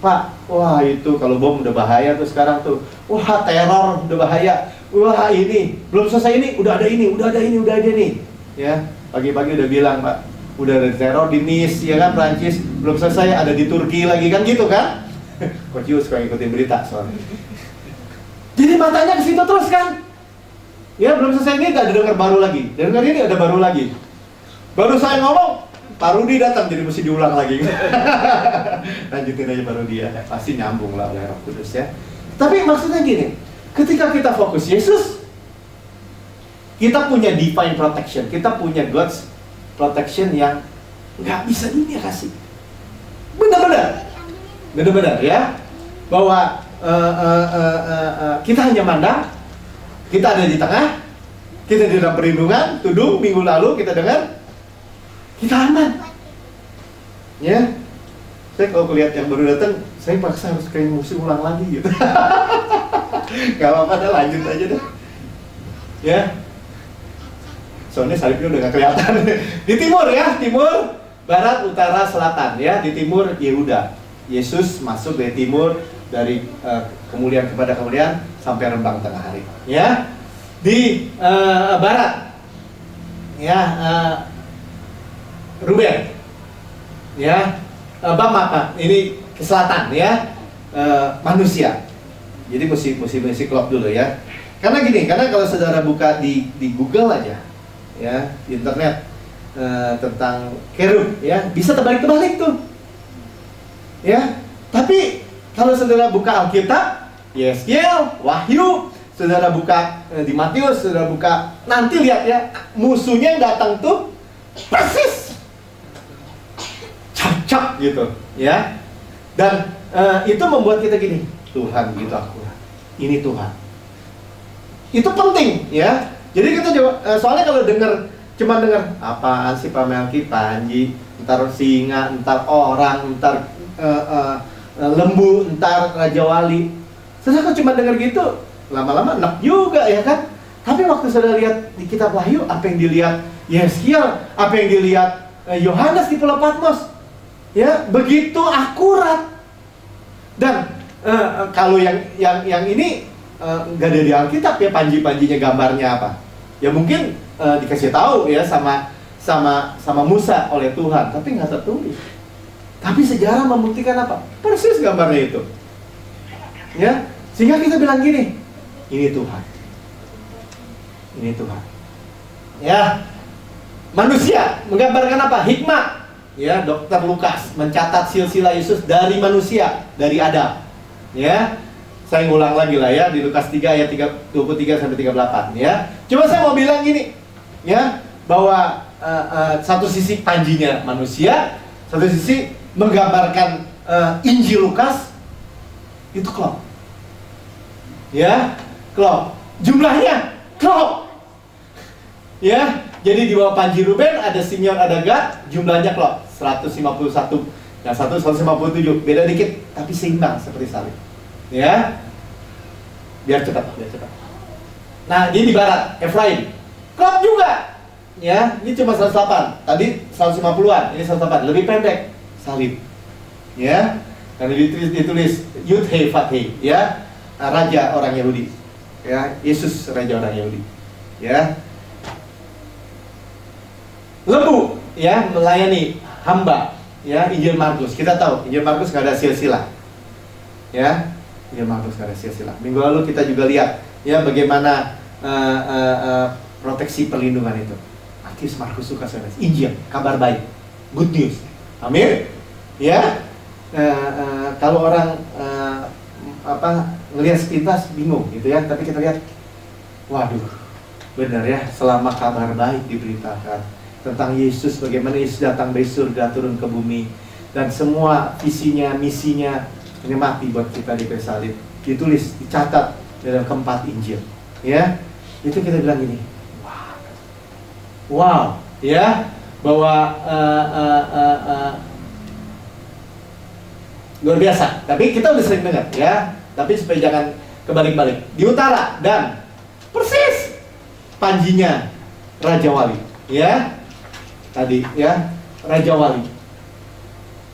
Pak, wah itu kalau bom udah bahaya tuh sekarang tuh. Wah, teror udah bahaya. wah ini belum selesai ini, udah ada ini, udah ada ini, udah ada ini. Ya, pagi-pagi udah bilang Pak, udah ada teror di Nice, ya kan, Prancis, belum selesai ada di Turki lagi kan gitu kan? Coach Yus suka ngikutin berita soalnya. Jadi matanya ke situ terus kan? Ya belum selesai ini ada dengar baru lagi, dengar ini ada baru lagi. Baru saya ngomong, Pak Rudi datang jadi mesti diulang lagi. Lanjutin aja Pak Rudi ya, pasti nyambung lah oleh Roh Kudus ya. Tapi maksudnya gini, ketika kita fokus Yesus, kita punya divine protection, kita punya God's protection yang nggak bisa dunia kasih. Benar-benar ya, bahwa kita hanya mandang, kita ada di tengah, kita di dalam perlindungan. Tudung minggu lalu kita dengar, kita aman. Ya, saya kalau lihat yang baru datang, saya paksa harus kayak musuh ulang lagi gitu. Gak apa-apa, dah lanjut aja deh. Ya, soalnya salibnya udah gak kelihatan. Di timur ya, timur, barat, utara, selatan ya. Di timur Yehuda. Yesus masuk dari timur, dari kemuliaan kepada kemuliaan sampai rembang tengah hari. Ya, di barat, ya Ruben, ya Bama, ini ke selatan ya, manusia. Jadi mesti klop dulu ya. Karena gini, karena kalau saudara buka di Google aja, ya di internet tentang kerub, ya bisa terbalik tuh, ya. Tapi kalau saudara buka Alkitab, Yeskiel, Wahyu, saudara buka di Matius, saudara buka, nanti lihat ya, musuhnya yang datang tuh persis cap gitu, ya. Dan itu membuat kita gini, Tuhan gitu akurat, ini Tuhan. Itu penting ya. Jadi kita soalnya kalau cuma dengar apaan sih Pak Melki, Panji, ntar singa, ntar orang, ntar lembu, ntar Raja Wali. Saudara kalau cuma dengar gitu, lama-lama enak juga ya kan. Tapi waktu saudara lihat di kitab Wahyu, apa yang dilihat Yeskiel, apa yang dilihat Yohanes di Pulau Patmos, ya begitu akurat. Dan kalau yang ini nggak ada di Alkitab ya, panji-panjinya gambarnya apa? Ya mungkin dikasih tahu ya sama Musa oleh Tuhan, tapi nggak tertulis. Tapi sejarah membuktikan apa? Persis gambarnya itu. Ya, sehingga kita bilang gini, ini Tuhan. Ini Tuhan. Ya. Manusia menggambarkan apa? Hikmat. Ya, Dokter Lukas mencatat silsilah Yesus dari manusia, dari Adam. Ya. Saya ngulang lagi lah ya di Lukas 3 ayat 23 sampai 38 ya. Cuma saya mau bilang gini, ya, bahwa satu sisi panjinya manusia, satu sisi menggambarkan Injil Lukas itu klop. Ya, klop. Jumlahnya klop. Ya, jadi di bawah panji Ruben ada Simeon, ada Gad, jumlahnya klop. 151, yang satu 157, beda dikit tapi seimbang seperti salib. Ya, biar cepat. Nah, ini di barat, Efraim, klop juga. Ya, ini cuma 108, tadi 150-an, ini 108, lebih pendek, salib. Ya, karena ditulis Yud He Fat He, ya, raja orang Yahudi. Ya, Yesus raja orang Yahudi. Ya, lembu, ya, melayani hamba. Ya, Injil Markus, kita tahu Injil Markus nggak ada silsilah. Ya, Injil Markus nggak ada silsilah. Minggu lalu kita juga lihat ya bagaimana proteksi perlindungan itu. Matius, Markus, Lukas, Yohanes, Injil, kabar baik, good news. Amin. Ya, kalau orang ngelihat sepintas bingung gitu ya, tapi kita lihat, waduh, benar ya, selama kabar baik diberitakan tentang Yesus, bagaimana Yesus datang dari surga turun ke bumi, dan semua visinya, misinya ini mati buat kita di kayu salib, ditulis, dicatat dalam keempat Injil. Ya, itu kita bilang gini, wow, ya, bahwa luar biasa. Tapi kita udah sering dengar ya, tapi supaya jangan kebalik-balik. Di utara dan persis panjinya Raja Wali, ya. Tadi ya, Raja Wali.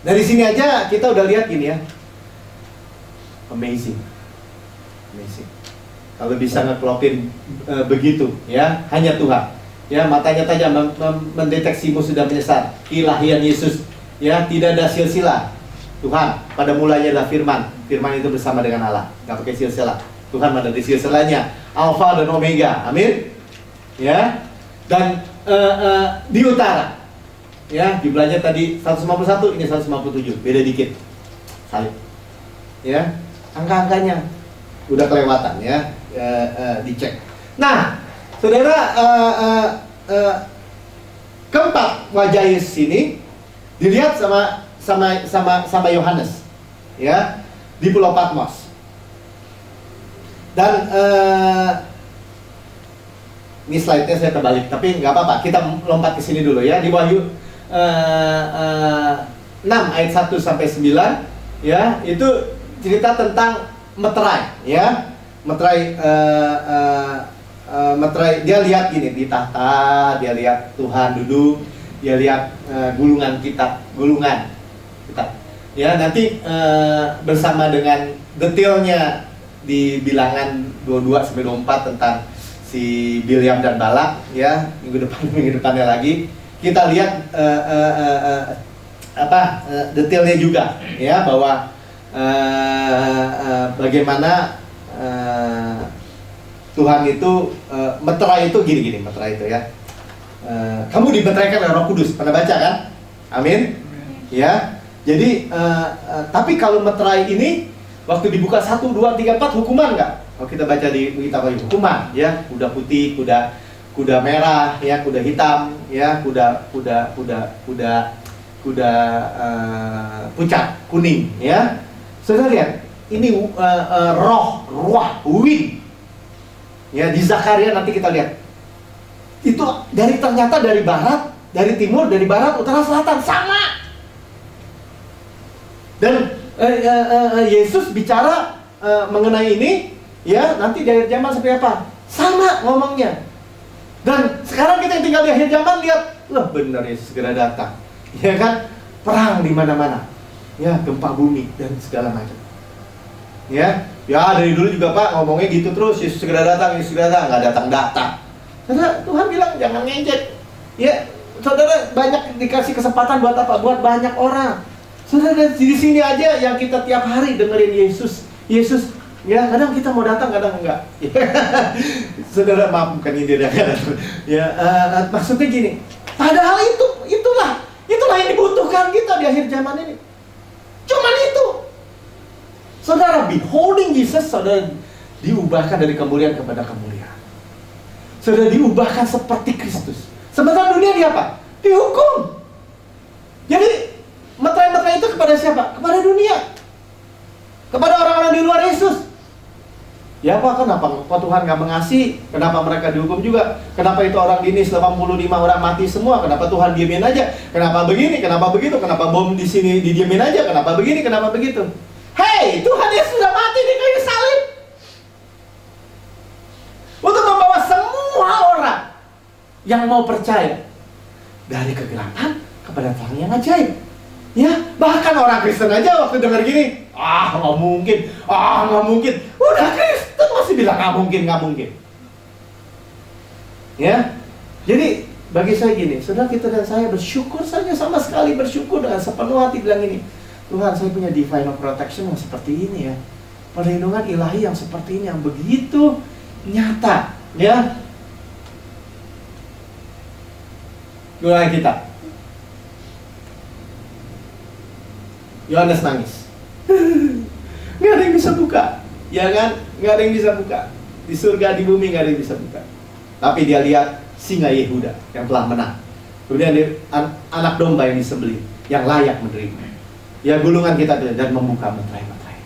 Dari sini aja kita udah lihat gini ya. Amazing. Kalau bisa ngeklopin begitu, ya, hanya Tuhan. Ya, matanya tajam mendeteksi musuh dan penyesat. Ilahian Yesus, ya, tidak ada silsilah. Tuhan pada mulanya adalah firman. Firman itu bersama dengan Allah, nggak pakai silsilah. Tuhan ada di silsilahnya, Alfa dan Omega. Amin. Ya. Dan di utara, ya, jumlahnya tadi 151, ini 157, beda dikit. Salib. Ya, angka-angkanya udah kelewatan, ya, dicek. Nah, saudara, keempat wajah Yesus ini dilihat sama Yohanes, ya, di Pulau Patmos. Dan ini slide-nya saya terbalik, tapi nggak apa-apa, kita lompat ke sini dulu, ya. Di Wahyu 6 ayat 1 sampai 9, ya, itu cerita tentang meterai, ya. Meterai, meterai, dia lihat gini, di tahta, dia lihat Tuhan duduk, dia lihat gulungan kitab, ya, nanti bersama dengan detailnya di bilangan 22 sampai 24 tentang si Bilyam dan Balak, ya, minggu depannya lagi kita lihat detailnya juga, ya, bahwa bagaimana Tuhan itu meterai itu gini, meterai itu, ya, kamu dimeteraikan oleh Roh Kudus, pernah baca kan? Amin. Ya, jadi tapi kalau meterai ini waktu dibuka 1, 2, 3, 4 hukuman nggak? Kalau kita baca di kitab Wahyu, hukuman, ya, kuda putih, kuda merah, ya, kuda hitam, ya, kuda pucat kuning, ya. Saudara lihat, ini ruah, wind, ya, di Zakaria nanti kita lihat. Itu ternyata dari barat, dari timur, dari barat, utara, selatan, sama. Dan Yesus bicara mengenai ini, ya, nanti dari zaman seperti apa? Sama ngomongnya. Dan sekarang kita yang tinggal di akhir zaman lihat, loh, benar Yesus segera datang. Ya kan? Perang di mana-mana. Ya, gempa bumi dan segala macam. Ya, dari dulu juga Pak ngomongnya gitu terus, Yesus segera datang, nggak datang-datang. Saudara, Tuhan bilang jangan ngejek. Ya, saudara, banyak dikasih kesempatan buat apa? Buat banyak orang. Saudara, di sini aja yang kita tiap hari dengerin Yesus, ya, kadang kita mau datang, kadang enggak. Saudara, maaf, bukan ini dia kadang. Ya, maksudnya gini. Padahal itulah yang dibutuhkan kita di akhir zaman ini. Cuman itu. Saudara, beholding Jesus, saudara, diubahkan dari kemuliaan kepada kemuliaan. Saudara, diubahkan seperti Kristus. Sementara dunia dia apa? Dihukum. Jadi meterai itu kepada siapa? Kepada dunia. Kepada orang-orang di luar Yesus. Ya Pak, kenapa Tuhan nggak mengasihi? Kenapa mereka dihukum juga? Kenapa itu orang dinis 85 orang mati semua? Kenapa Tuhan diemin aja? Kenapa begini? Kenapa begitu? Kenapa bom di sini didiemin aja? Kenapa begini? Kenapa begitu? Hei, Tuhan Yesus sudah mati di kayu salib untuk membawa semua orang yang mau percaya dari kegelapan kepada terang yang ajaib. Ya, bahkan orang Kristen aja waktu dengar gini, nggak mungkin. Udah Kristen masih bilang nggak mungkin. Ya, jadi bagi saya gini, saudara, kita dan saya bersyukur saja, sama sekali bersyukur dengan sepenuh hati bilang ini, Tuhan, saya punya divine protection yang seperti ini, ya, perlindungan ilahi yang seperti ini, yang begitu nyata, ya. Mulai kita. Yohanes nangis. Nggak ada yang bisa buka, ya kan? Nggak ada yang bisa buka. Di surga, di bumi nggak ada yang bisa buka. Tapi dia lihat singa Yehuda yang telah menang. Kemudian anak domba yang disembelih, yang layak menerima. Ya, gulungan kita dan membuka meterai-meterai.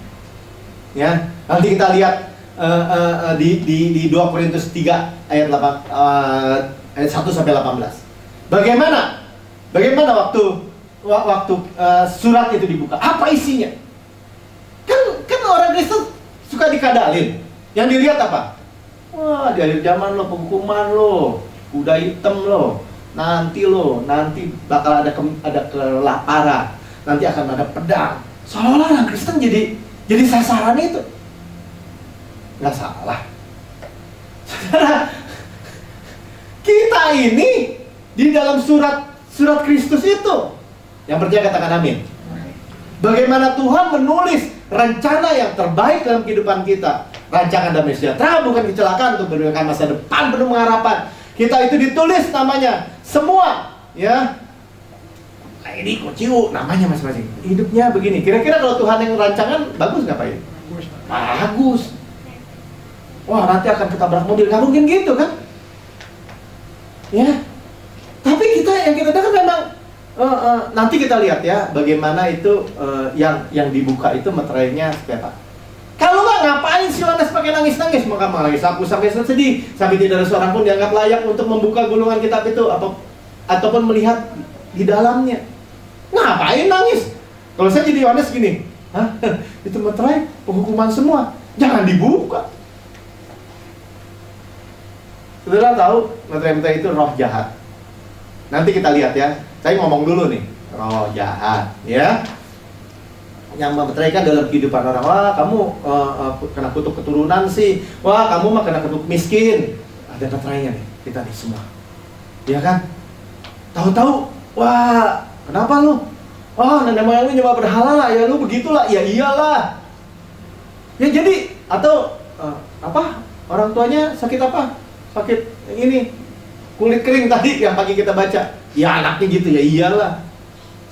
Ya, nanti kita lihat di 2 Korintus 3 ayat 1 sampai 18. Bagaimana waktu surat itu dibuka, apa isinya? Kan orang Kristen suka dikadalin. Yang dilihat apa? Wah, di akhir zaman lo, penghukuman lo, kuda hitam lo, nanti bakal ada kelaparan, nanti akan ada pedang. Seolah-olah orang Kristen jadi sasaran itu. Nggak salah. Saudara, kita ini di dalam surat Kristus itu. Yang percaya katakan amin. Bagaimana Tuhan menulis rencana yang terbaik dalam kehidupan kita. Rancangan damai sejahtera, bukan kecelakaan, untuk memberikan masa depan penuh pengharapan. Kita itu ditulis namanya semua, ya. Nah, ini kociu namanya masing-masing. Hidupnya begini. Kira-kira kalau Tuhan yang rancangan bagus nggak Pak ini? Bagus. Wah, nanti akan ketabrak mobil. Nggak mungkin gitu kan? Ya. Tapi yang kita dengar memang nanti kita lihat ya bagaimana itu yang dibuka itu meterainya seperti apa. Kalau nggak, ngapain si Yohanes pakai nangis-nangis? Maka menangis aku sampai sedih, sampai tidak ada seorang pun dianggap layak untuk membuka gulungan kitab itu ataupun melihat di dalamnya. Ngapain nangis? Kalau saya jadi Yohanes gini, hah? Itu meterai penghukuman semua, jangan dibuka. Saudara tahu meterai itu roh jahat. Nanti kita lihat ya. Saya ngomong dulu nih, roh jahat, ya. Yang memeteraikan dalam kehidupan orang. Wah, kamu kena kutuk keturunan sih. Wah, kamu mah kena kutuk miskin. Ada meterainya nih, kita nih semua. Iya kan? Tahu-tahu, wah, kenapa lu? Wah, nenek moyang lu nyoba berhala lah, ya lu begitulah. Ya iyalah. Ya jadi, atau apa? Orang tuanya sakit apa? Sakit ini, kulit kering tadi yang pagi kita baca. Ya anaknya gitu, ya iyalah.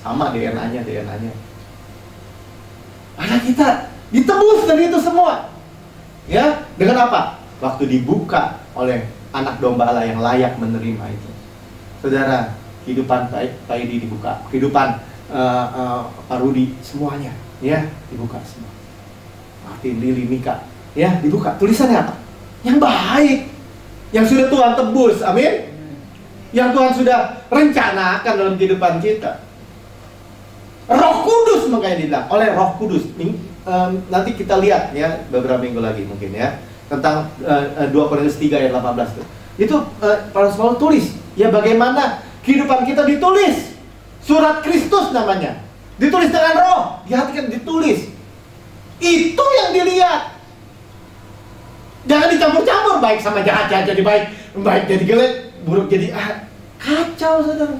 Sama DNA-nya. Anak kita ditebus dari itu semua. Ya, dengan apa? Waktu dibuka oleh anak domba Allah yang layak menerima itu. Saudara, kehidupan Pak Edi dibuka, kehidupan Pak Rudi, semuanya, ya, dibuka semua. Martin, Lili, Mika, ya, dibuka. Tulisannya apa? Yang baik, yang sudah Tuhan tebus, amin. Yang Tuhan sudah rencanakan dalam kehidupan kita. Roh Kudus makanya dibilang oleh Roh Kudus. Nanti kita lihat ya beberapa minggu lagi mungkin ya tentang 2 Korintus 3 ayat 18 itu Paulus tulis ya bagaimana kehidupan kita ditulis. Surat Kristus namanya. Ditulis dengan roh, dihatikan, ditulis. Itu yang dilihat. Jangan dicampur-campur, baik sama jahat jadi baik, baik jadi jelek, buruk jadi kacau, saudara.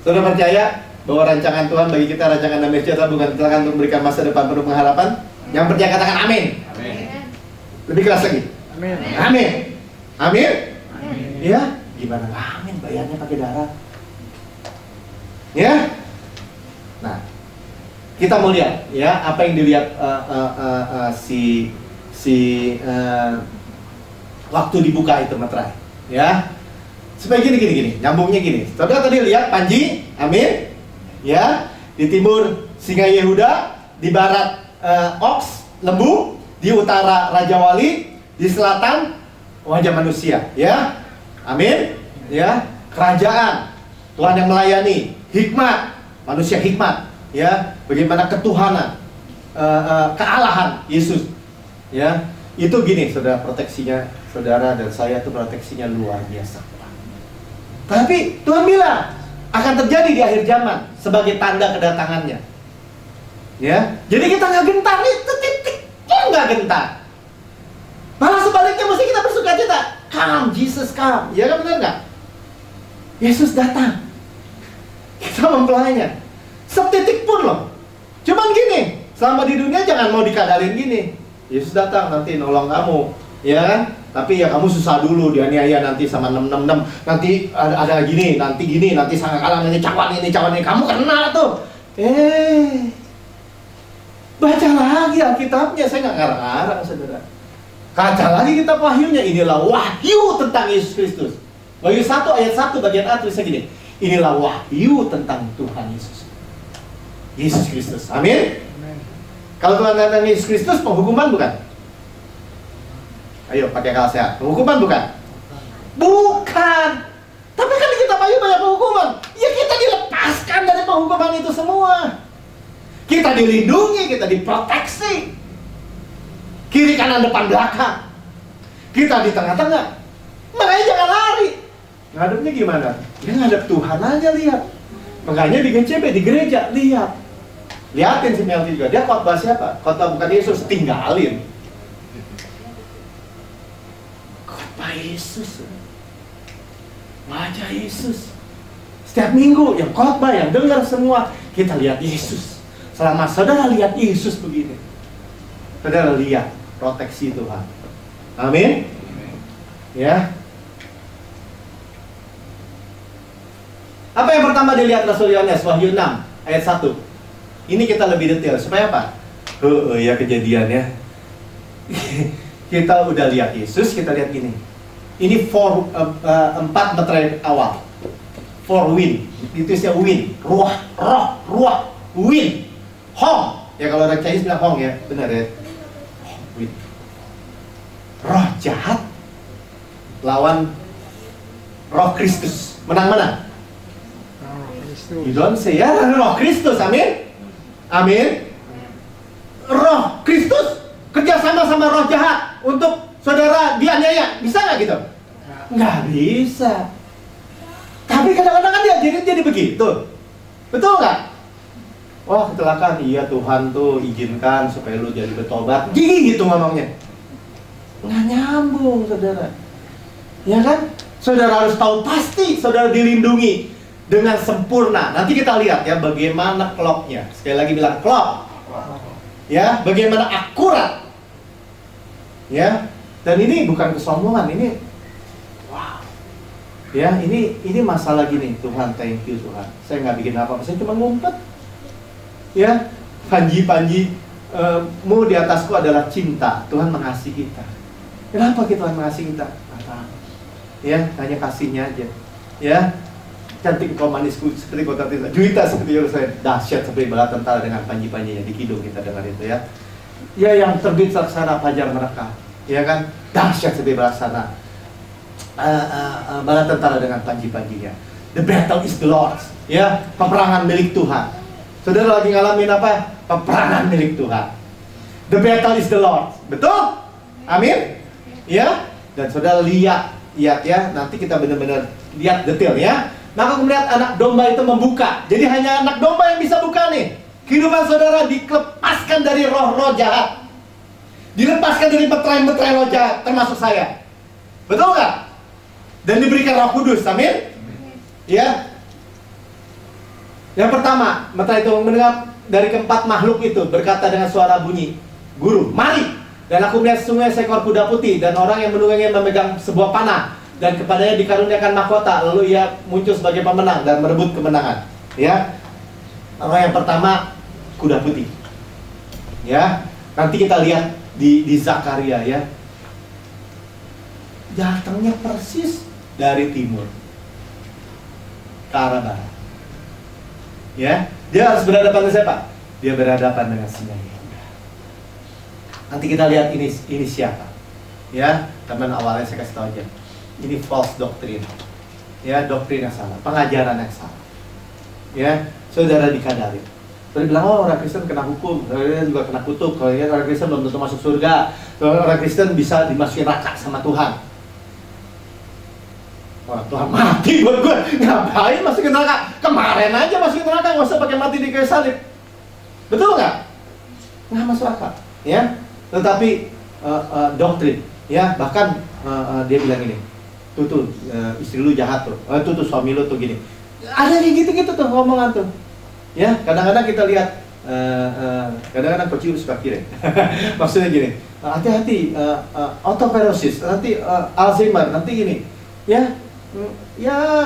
Saudara percaya bahwa rancangan Tuhan bagi kita rancangan damai sejahtera, bukan kecelakaan, untuk memberikan masa depan penuh pengharapan? Yang percaya katakan amin. Amin. Lebih keras lagi. Amin. Amin. Amin. Amin. Ya, gimana? Amin. Bayarnya pakai darah. Ya. Nah, kita mau lihat ya apa yang dilihat waktu dibuka itu meterai. Ya. Supaya gini, nyambungnya gini. Saudara tadi lihat Panji, amin. Ya, di timur singa Yehuda, di barat oks, lembu, di utara Raja Wali, di selatan wajah manusia, ya. Amin. Ya, kerajaan Tuhan yang melayani, hikmat, manusia hikmat, ya. Bagaimana ketuhanan, kealahan Yesus. Ya, itu gini, saudara, proteksinya saudara dan saya itu proteksinya luar biasa. Tapi Tuhan bilang akan terjadi di akhir zaman sebagai tanda kedatangannya. Ya, jadi kita nggak gentar nih, titiknya nggak gentar. Malah sebaliknya mesti kita bersukacita. Come, Jesus come. Ya kan, benar nggak? Yesus datang. Kita mempelainya. Setitik pun loh. Cuman gini, selama di dunia jangan mau dikadalin gini. Yesus datang nanti nolong kamu, ya kan? Tapi ya kamu susah dulu, dianiaya nanti sama 666. Nanti ada gini, nanti sangat kalah, nanti cawan ini, kamu kena tuh. Baca lagi Alkitabnya, saya nggak ngarang-ngarang, saudara. Kaca lagi kitab Wahyunya, inilah wahyu tentang Yesus Kristus. Wahyu 1 ayat 1 bagian A tulisnya gini, inilah wahyu tentang Tuhan Yesus. Yesus Kristus, amin. Kalau Tuhan tentang Yesus Kristus, penghukuman bukan? Ayo pakai akal sehat. Penghukuman bukan? Bukan. Tapi kan di kitab Wahyu banyak penghukuman. Ya kita dilepaskan dari penghukuman itu semua. Kita dilindungi, kita diproteksi. Kiri kanan depan belakang. Kita di tengah-tengah. Makanya jangan lari. Ngadepnya gimana? Ya ngadep Tuhan aja, lihat. Makanya di GCB, di gereja, lihat. Lihatin si Melty juga. Dia khotbah siapa? Khotbah bukan Yesus, tinggalin. wajah Yesus. Wajah Yesus. Setiap minggu yang khotbah, yang dengar semua, kita lihat Yesus. Selama saudara lihat Yesus begini, saudara lihat proteksi Tuhan. Amin. Ya. Apa yang pertama dilihat Rasul Yohanes? Wahyu 6 ayat 1. Ini kita lebih detail supaya apa? Ya kejadiannya. Kita udah lihat Yesus, kita lihat gini. Ini 4 meterai awal. 4 wind. Itu istilah wind. Ruah, roh, ruah, wind. Hong. Ya kalau orang Chinese bilang hong ya, benar ya. Wind. Roh jahat lawan roh Kristus. Menang-menang. You don't say ya, roh Kristus, amin. Amin. Roh Kristus kerjasama sama roh jahat untuk saudara dianiaya, bisa nggak gitu? Nggak bisa. Tapi kadang-kadang kan dia jadi begitu, betul nggak? Wah kecelakaan, iya Tuhan tuh izinkan supaya lu jadi bertobat, gitu ngomongnya. Nggak nyambung saudara, ya kan? Saudara harus tahu pasti saudara dilindungi dengan sempurna. Nanti kita lihat ya bagaimana clock-nya. Sekali lagi bilang clock. Ya, bagaimana akurat. Ya. Dan ini bukan kesombongan, ini wow. Ya, ini masalah gini. Tuhan, thank you Tuhan. Saya nggak bikin apa-apa, saya cuma ngumpet. Ya, panji-panji mu di atasku adalah cinta. Tuhan mengasihi kita. Kenapa Tuhan mengasihi kita? Ya, hanya kasihnya aja. Ya. Cantik kau manisku seperti kota Tirsa, juwita seperti Yerusalem, dahsyat seperti bala tentara dengan panji-panjinya. Di kidung kita dengar itu ya. Ya yang terbit laksana fajar mereka, ya kan? Dahsyat seperti laksana bala tentara dengan panji-panjinya. The battle is the Lord's. Ya, peperangan milik Tuhan. Saudara lagi ngalamin apa? Peperangan milik Tuhan. The battle is the Lord's. Betul? Amin? Ya. Dan saudara lihat ya. Nanti kita benar-benar lihat detail ya. Maka aku melihat anak domba itu membuka. Jadi hanya anak domba yang bisa buka nih. Kehidupan saudara dilepaskan dari roh-roh jahat. Dilepaskan dari meterai-meterai roh jahat, termasuk saya. Betul nggak? Dan diberikan Roh Kudus, amin? Ya. Yang pertama, meterai itu mendengar dari keempat makhluk itu berkata dengan suara bunyi, Guru, mari. Dan aku melihat sesungguhnya seekor kuda putih dan orang yang menungganginya memegang sebuah panah. Dan kepadanya dikaruniakan mahkota, lalu ia muncul sebagai pemenang dan merebut kemenangan. Ya, orang yang pertama kuda putih. Ya, nanti kita lihat di Zakaria ya. Datangnya persis dari timur ke arah barat. Ya, dia harus berhadapan dengan siapa? Dia berhadapan dengan singa. Nanti kita lihat ini siapa. Ya, teman awalnya saya kasih tahu aja. Ini false doctrine. Ya, doktrin yang salah, pengajaran yang salah. Ya, saudara dikadari. Tadi bilang, oh orang Kristen kena hukum, orang juga kena kutuk. Kalau orang Kristen belum tentu masuk surga. Orang Kristen bisa dimasukin neraka sama Tuhan. Wah, Tuhan mati buat gue. Ngapain masukin neraka? Kemarin aja masukin neraka, nggak usah pakai mati di kayu salib. Betul nggak? Nggak masuk akal. Ya, tetapi doktrin. Ya, bahkan dia bilang ini. Tuh, istri lu jahat tuh. Tuh suami lu tuh gini. Ada yang gitu-gitu tuh ngomongan tuh. Ya, kadang-kadang kita lihat kadang-kadang kecil suka kira. Maksudnya gini, hati-hati autoperosis, nanti Alzheimer, nanti gini. Ya,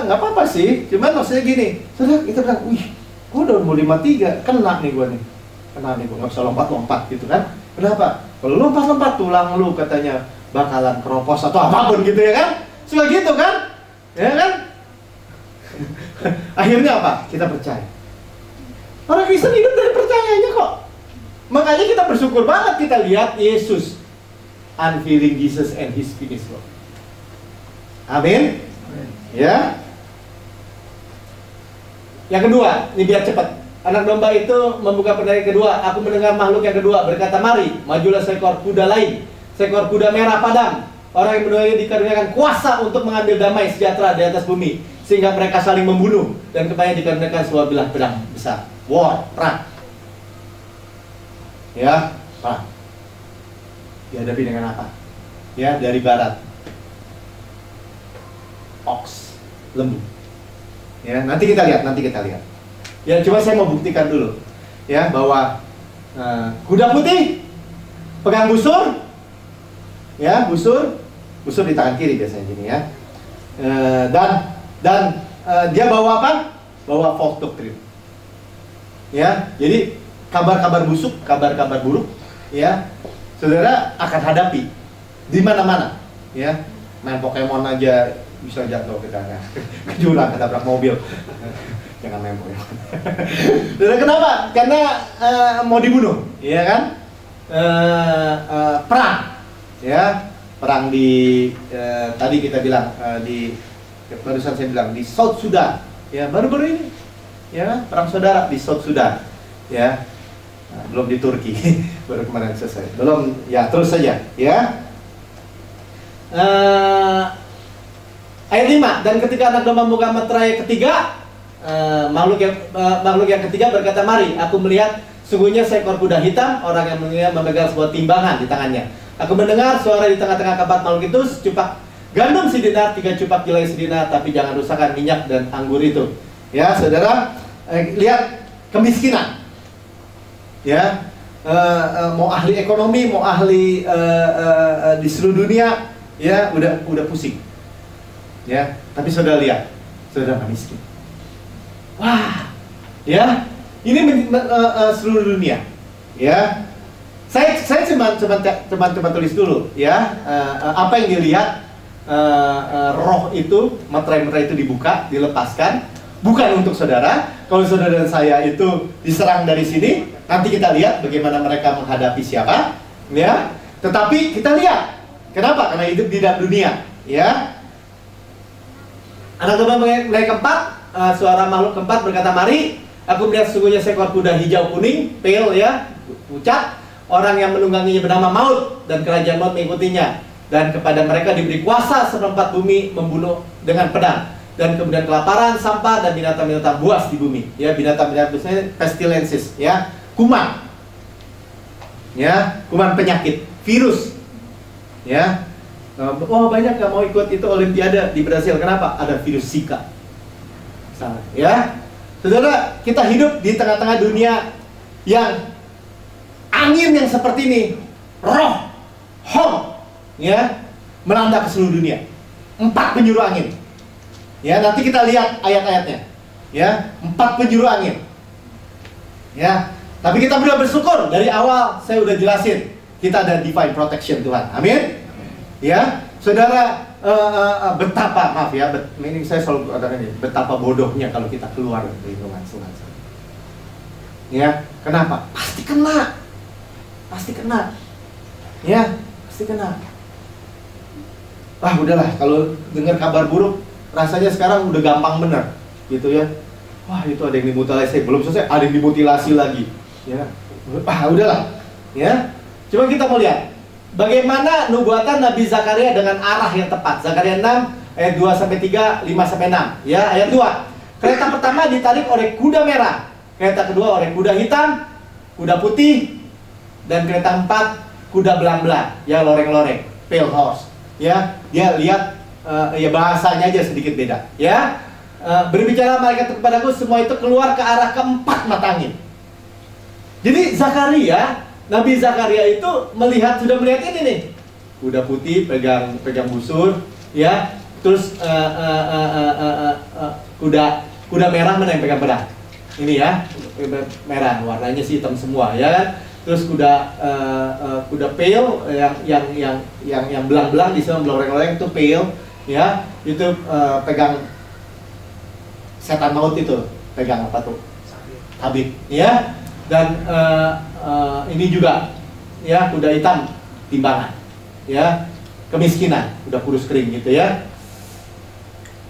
nggak apa-apa sih. Cuman maksudnya gini, saudara kita bilang, wih, gua udah umur 53, kena nih gua nih. Kena nih gua, nggak bisa lompat-lompat gitu kan. Kenapa? Kalau lompat-lompat tulang lu katanya bakalan keropos atau apapun gitu ya kan. Suka gitu kan? Ya kan? Akhirnya apa? Kita percaya. Orang Kristen hidup dari percayanya kok. Makanya kita bersyukur banget kita lihat Yesus. Unveiling Jesus and His finished work. Amin? Ya. Yang kedua, ini biar cepat. Anak domba itu membuka pendengaran kedua. Aku mendengar makhluk yang kedua berkata, mari, majulah seekor kuda lain. Seekor kuda merah padam. Orang yang menungganginya dikaruniakan kuasa untuk mengambil damai sejahtera di atas bumi, sehingga mereka saling membunuh, dan kepadanya dikaruniakan sebuah bilah pedang besar. War, perang. Ya, perang. Dihadapi dengan apa? Ya, dari barat. ox, lembu. Ya, nanti kita lihat. Ya, coba saya mau buktikan dulu, ya, bahwa kuda putih pegang busur, ya, busur di tangan kiri biasanya gini ya. Dan dia bawa apa? Bawa false doctrine. Ya, jadi kabar-kabar busuk, kabar-kabar buruk, ya, saudara akan hadapi di mana-mana, ya. Main Pokemon aja bisa jatuh ke tanah, ke jurang, ketabrak mobil. Jangan main Pokemon. Saudara, kenapa? Karena mau dibunuh, ya kan? Perang, ya, perang di tadi kita bilang di barusan saya bilang di South Sudan, ya, baru-baru ini, ya, perang saudara di South Sudan, ya. Nah, belum di Turki, baru kemarin selesai. Belum, ya, terus saja, ya. Ayat 5, dan ketika anak domba membuka meterai ketiga, makhluk yang ketiga berkata, mari, aku melihat sungguhnya seekor kuda hitam, orang yang mulia memegang sebuah timbangan di tangannya. Aku mendengar suara di tengah-tengah keempat makhluk itu, secupak gandum sedinar, 3 cupak gilai sedinar, tapi jangan rusakkan minyak dan anggur itu. Ya, saudara, lihat kemiskinan. Ya, mau ahli ekonomi, mau ahli di seluruh dunia, ya, udah pusing. Ya, tapi saudara lihat, saudara nggak miskin. Wah, ya, ini seluruh dunia. Ya, saya coba tulis dulu, ya, apa yang dilihat. Roh itu, meterai-meterai itu dibuka, dilepaskan, bukan untuk saudara. Kalau saudara dan saya itu diserang dari sini, nanti kita lihat bagaimana mereka menghadapi siapa, ya. Tetapi kita lihat, kenapa? Karena hidup di dalam dunia, ya. Anak domba mulai keempat, suara makhluk keempat berkata, mari, aku melihat sesungguhnya seekor kuda hijau kuning, pale, ya, pucat, orang yang menungganginya bernama Maut, dan kerajaan maut mengikutinya. Dan kepada mereka diberi kuasa seperempat bumi membunuh dengan pedang, dan kemudian kelaparan, sampah, dan binatang-binatang buas di bumi. Ya, binatang-binatang pestilensis, ya, kuman, ya, kuman penyakit, virus, ya. Oh, banyak gak mau ikut itu Olimpiade di Brasil. Kenapa? Ada virus Zika. Ya, saudara, kita hidup di tengah-tengah dunia yang angin yang seperti ini, roh, ya, melanda ke seluruh dunia. 4 penjuru angin. Ya, nanti kita lihat ayat-ayatnya. Ya, 4 penjuru angin. Ya, tapi kita sudah bersyukur dari awal saya udah jelasin kita ada divine protection Tuhan. Amin. Ya, saudara, betapa, maaf ya, ini saya selalu katakan ini, betapa bodohnya kalau kita keluar dari lingkungan Tuhan. Ya, kenapa? Pasti kena. Ya, pasti kena. Udahlah, kalau dengar kabar buruk, rasanya sekarang udah gampang bener, gitu ya. Wah, itu ada yang dimutilasi, belum selesai, ada yang dimutilasi lagi, ya. Udahlah, ya. Coba kita mau lihat bagaimana nubuatan Nabi Zakaria dengan arah yang tepat. Zakaria 6 ayat 2-3, 5-6, ya. Ayat 2. Kereta pertama ditarik oleh kuda merah, kereta kedua oleh kuda hitam, kuda putih, dan kereta 4 kuda belang-belang, ya, loreng-loreng, pale horse. Ya, dia lihat, ya, bahasanya aja sedikit beda, ya. Berbicara malaikat kepadaku, semua itu keluar ke arah keempat mata angin. Jadi Zakaria, Nabi Zakaria itu sudah melihat ini nih, kuda putih pegang busur, ya. Terus kuda merah mana yang pegang pedang? Ini ya, merah, warnanya sih hitam semua, ya kan? Terus kuda pale yang belang-belang di sana, beloreng-loreng itu pale, ya, itu pegang setan maut itu, pegang apa tuh? Tabib, ya. Dan ini juga, ya, kuda hitam timbangan, ya, kemiskinan, kuda kurus kering gitu, ya.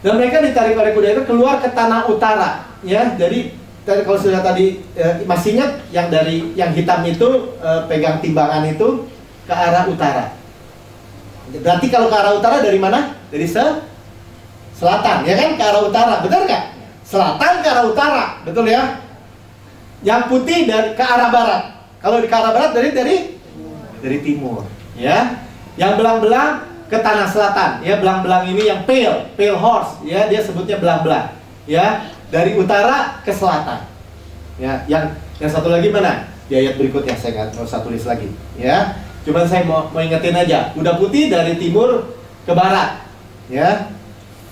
Dan mereka ditarik oleh kuda itu keluar ke tanah utara, ya. Jadi kalau sudah tadi masih ingat yang hitam itu pegang timbangan itu ke arah utara. Berarti kalau ke arah utara dari mana? Dari selatan, ya kan? Ke arah utara, benar nggak? Selatan ke arah utara, betul ya? Yang putih ke arah barat. Kalau ke arah barat dari timur, ya. Yang belang-belang ke tanah selatan. Ya, belang-belang ini yang pale horse. Ya, dia sebutnya belang-belang. Ya, dari utara ke selatan. Ya, yang satu lagi mana? Di ayat berikutnya saya nggak usah tulis lagi. Ya, cuman saya mau ingetin aja. Kuda putih dari timur ke barat. Ya,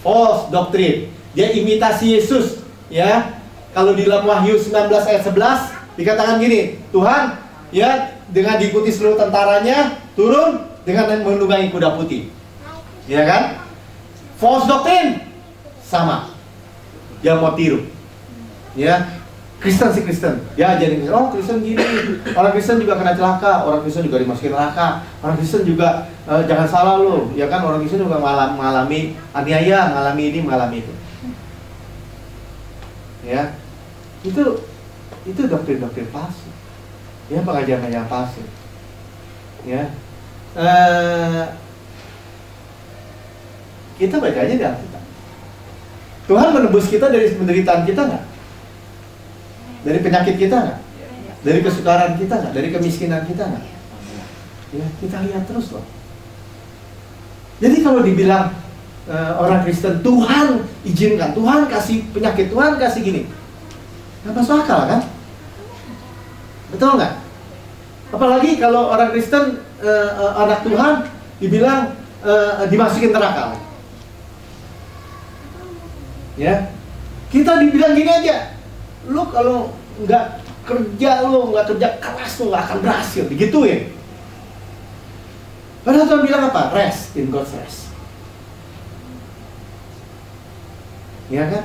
false doctrine. Dia imitasi Yesus. Ya, kalau di dalam Wahyu 19 ayat 11 dikatakan gini, Tuhan ya dengan diikuti seluruh tentaranya turun dengan menunggangi kuda putih. Ya kan? False doctrine sama. Dia mau tiru. Ya. Kristen sih Kristen. Ya jadi oh Kristen gini. Orang Kristen juga kena celaka, orang Kristen juga dimasukin neraka. Orang Kristen juga jangan salah loh. Ya kan orang Kristen juga mengalami aniaya, mengalami ini, mengalami itu. Ya. Itu doktrin-doktrin palsu. Ya, pengajaran-pengajaran palsu. Ya. Kita baca aja di Alkitab. Tuhan menebus kita dari penderitaan kita nggak? Dari penyakit kita nggak? Dari kesukaran kita nggak? Dari kemiskinan kita nggak? Ya, kita lihat terus loh. Jadi kalau dibilang orang Kristen, Tuhan izinkan, Tuhan kasih penyakit, Tuhan kasih gini, nggak masuk akal kan? Betul nggak? Apalagi kalau orang Kristen, anak Tuhan, dibilang dimasukin neraka. Ya, kita dibilang gini aja, lu kalau nggak kerja keras lu nggak akan berhasil, begitu ya. Padahal Tuhan bilang apa? Rest in God's rest. Ya kan?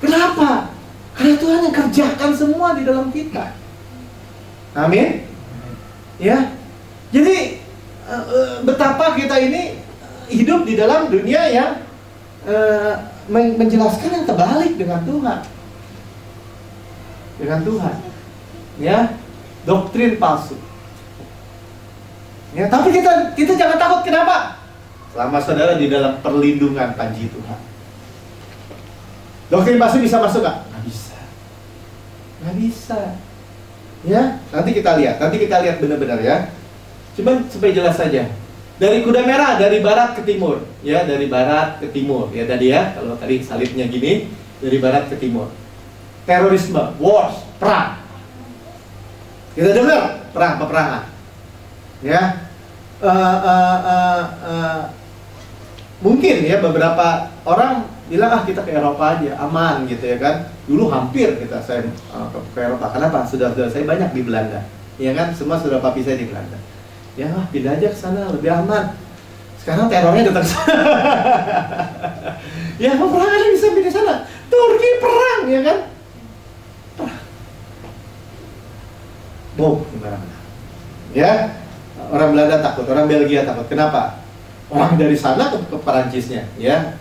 Kenapa? Karena Tuhan yang kerjakan semua di dalam kita. Amin. Ya. Jadi betapa kita ini hidup di dalam dunia yang menjelaskan yang terbalik dengan Tuhan. Dengan Tuhan. Ya. Doktrin palsu. Ya, tapi kita jangan takut. Kenapa? Selama saudara di dalam perlindungan panji Tuhan. Doktrin palsu bisa masuk nggak? Nggak bisa. Nggak bisa. Ya, nanti kita lihat benar-benar ya. Cuman supaya jelas saja. Dari kuda merah, dari barat ke timur, ya, dari barat ke timur, ya tadi ya. Kalau tadi salibnya gini, dari barat ke timur. Terorisme, wars, perang. Kita dengar peperangan. Ya, mungkin ya beberapa orang bilang kita ke Eropa aja aman gitu ya kan. Dulu hampir saya ke Eropa. Kenapa? Saudara-saudara saya banyak di Belanda, ya kan. Semua saudara papi saya di Belanda. Ya pindah aja ke sana lebih aman. Sekarang terornya datang sana. Ya peperangan bisa pindah sana. Turki perang ya kan. Perang. Bom di mana-mana. Ya. Orang Belanda takut, orang Belgia takut. Kenapa? Orang dari sana ke Perancisnya, ya.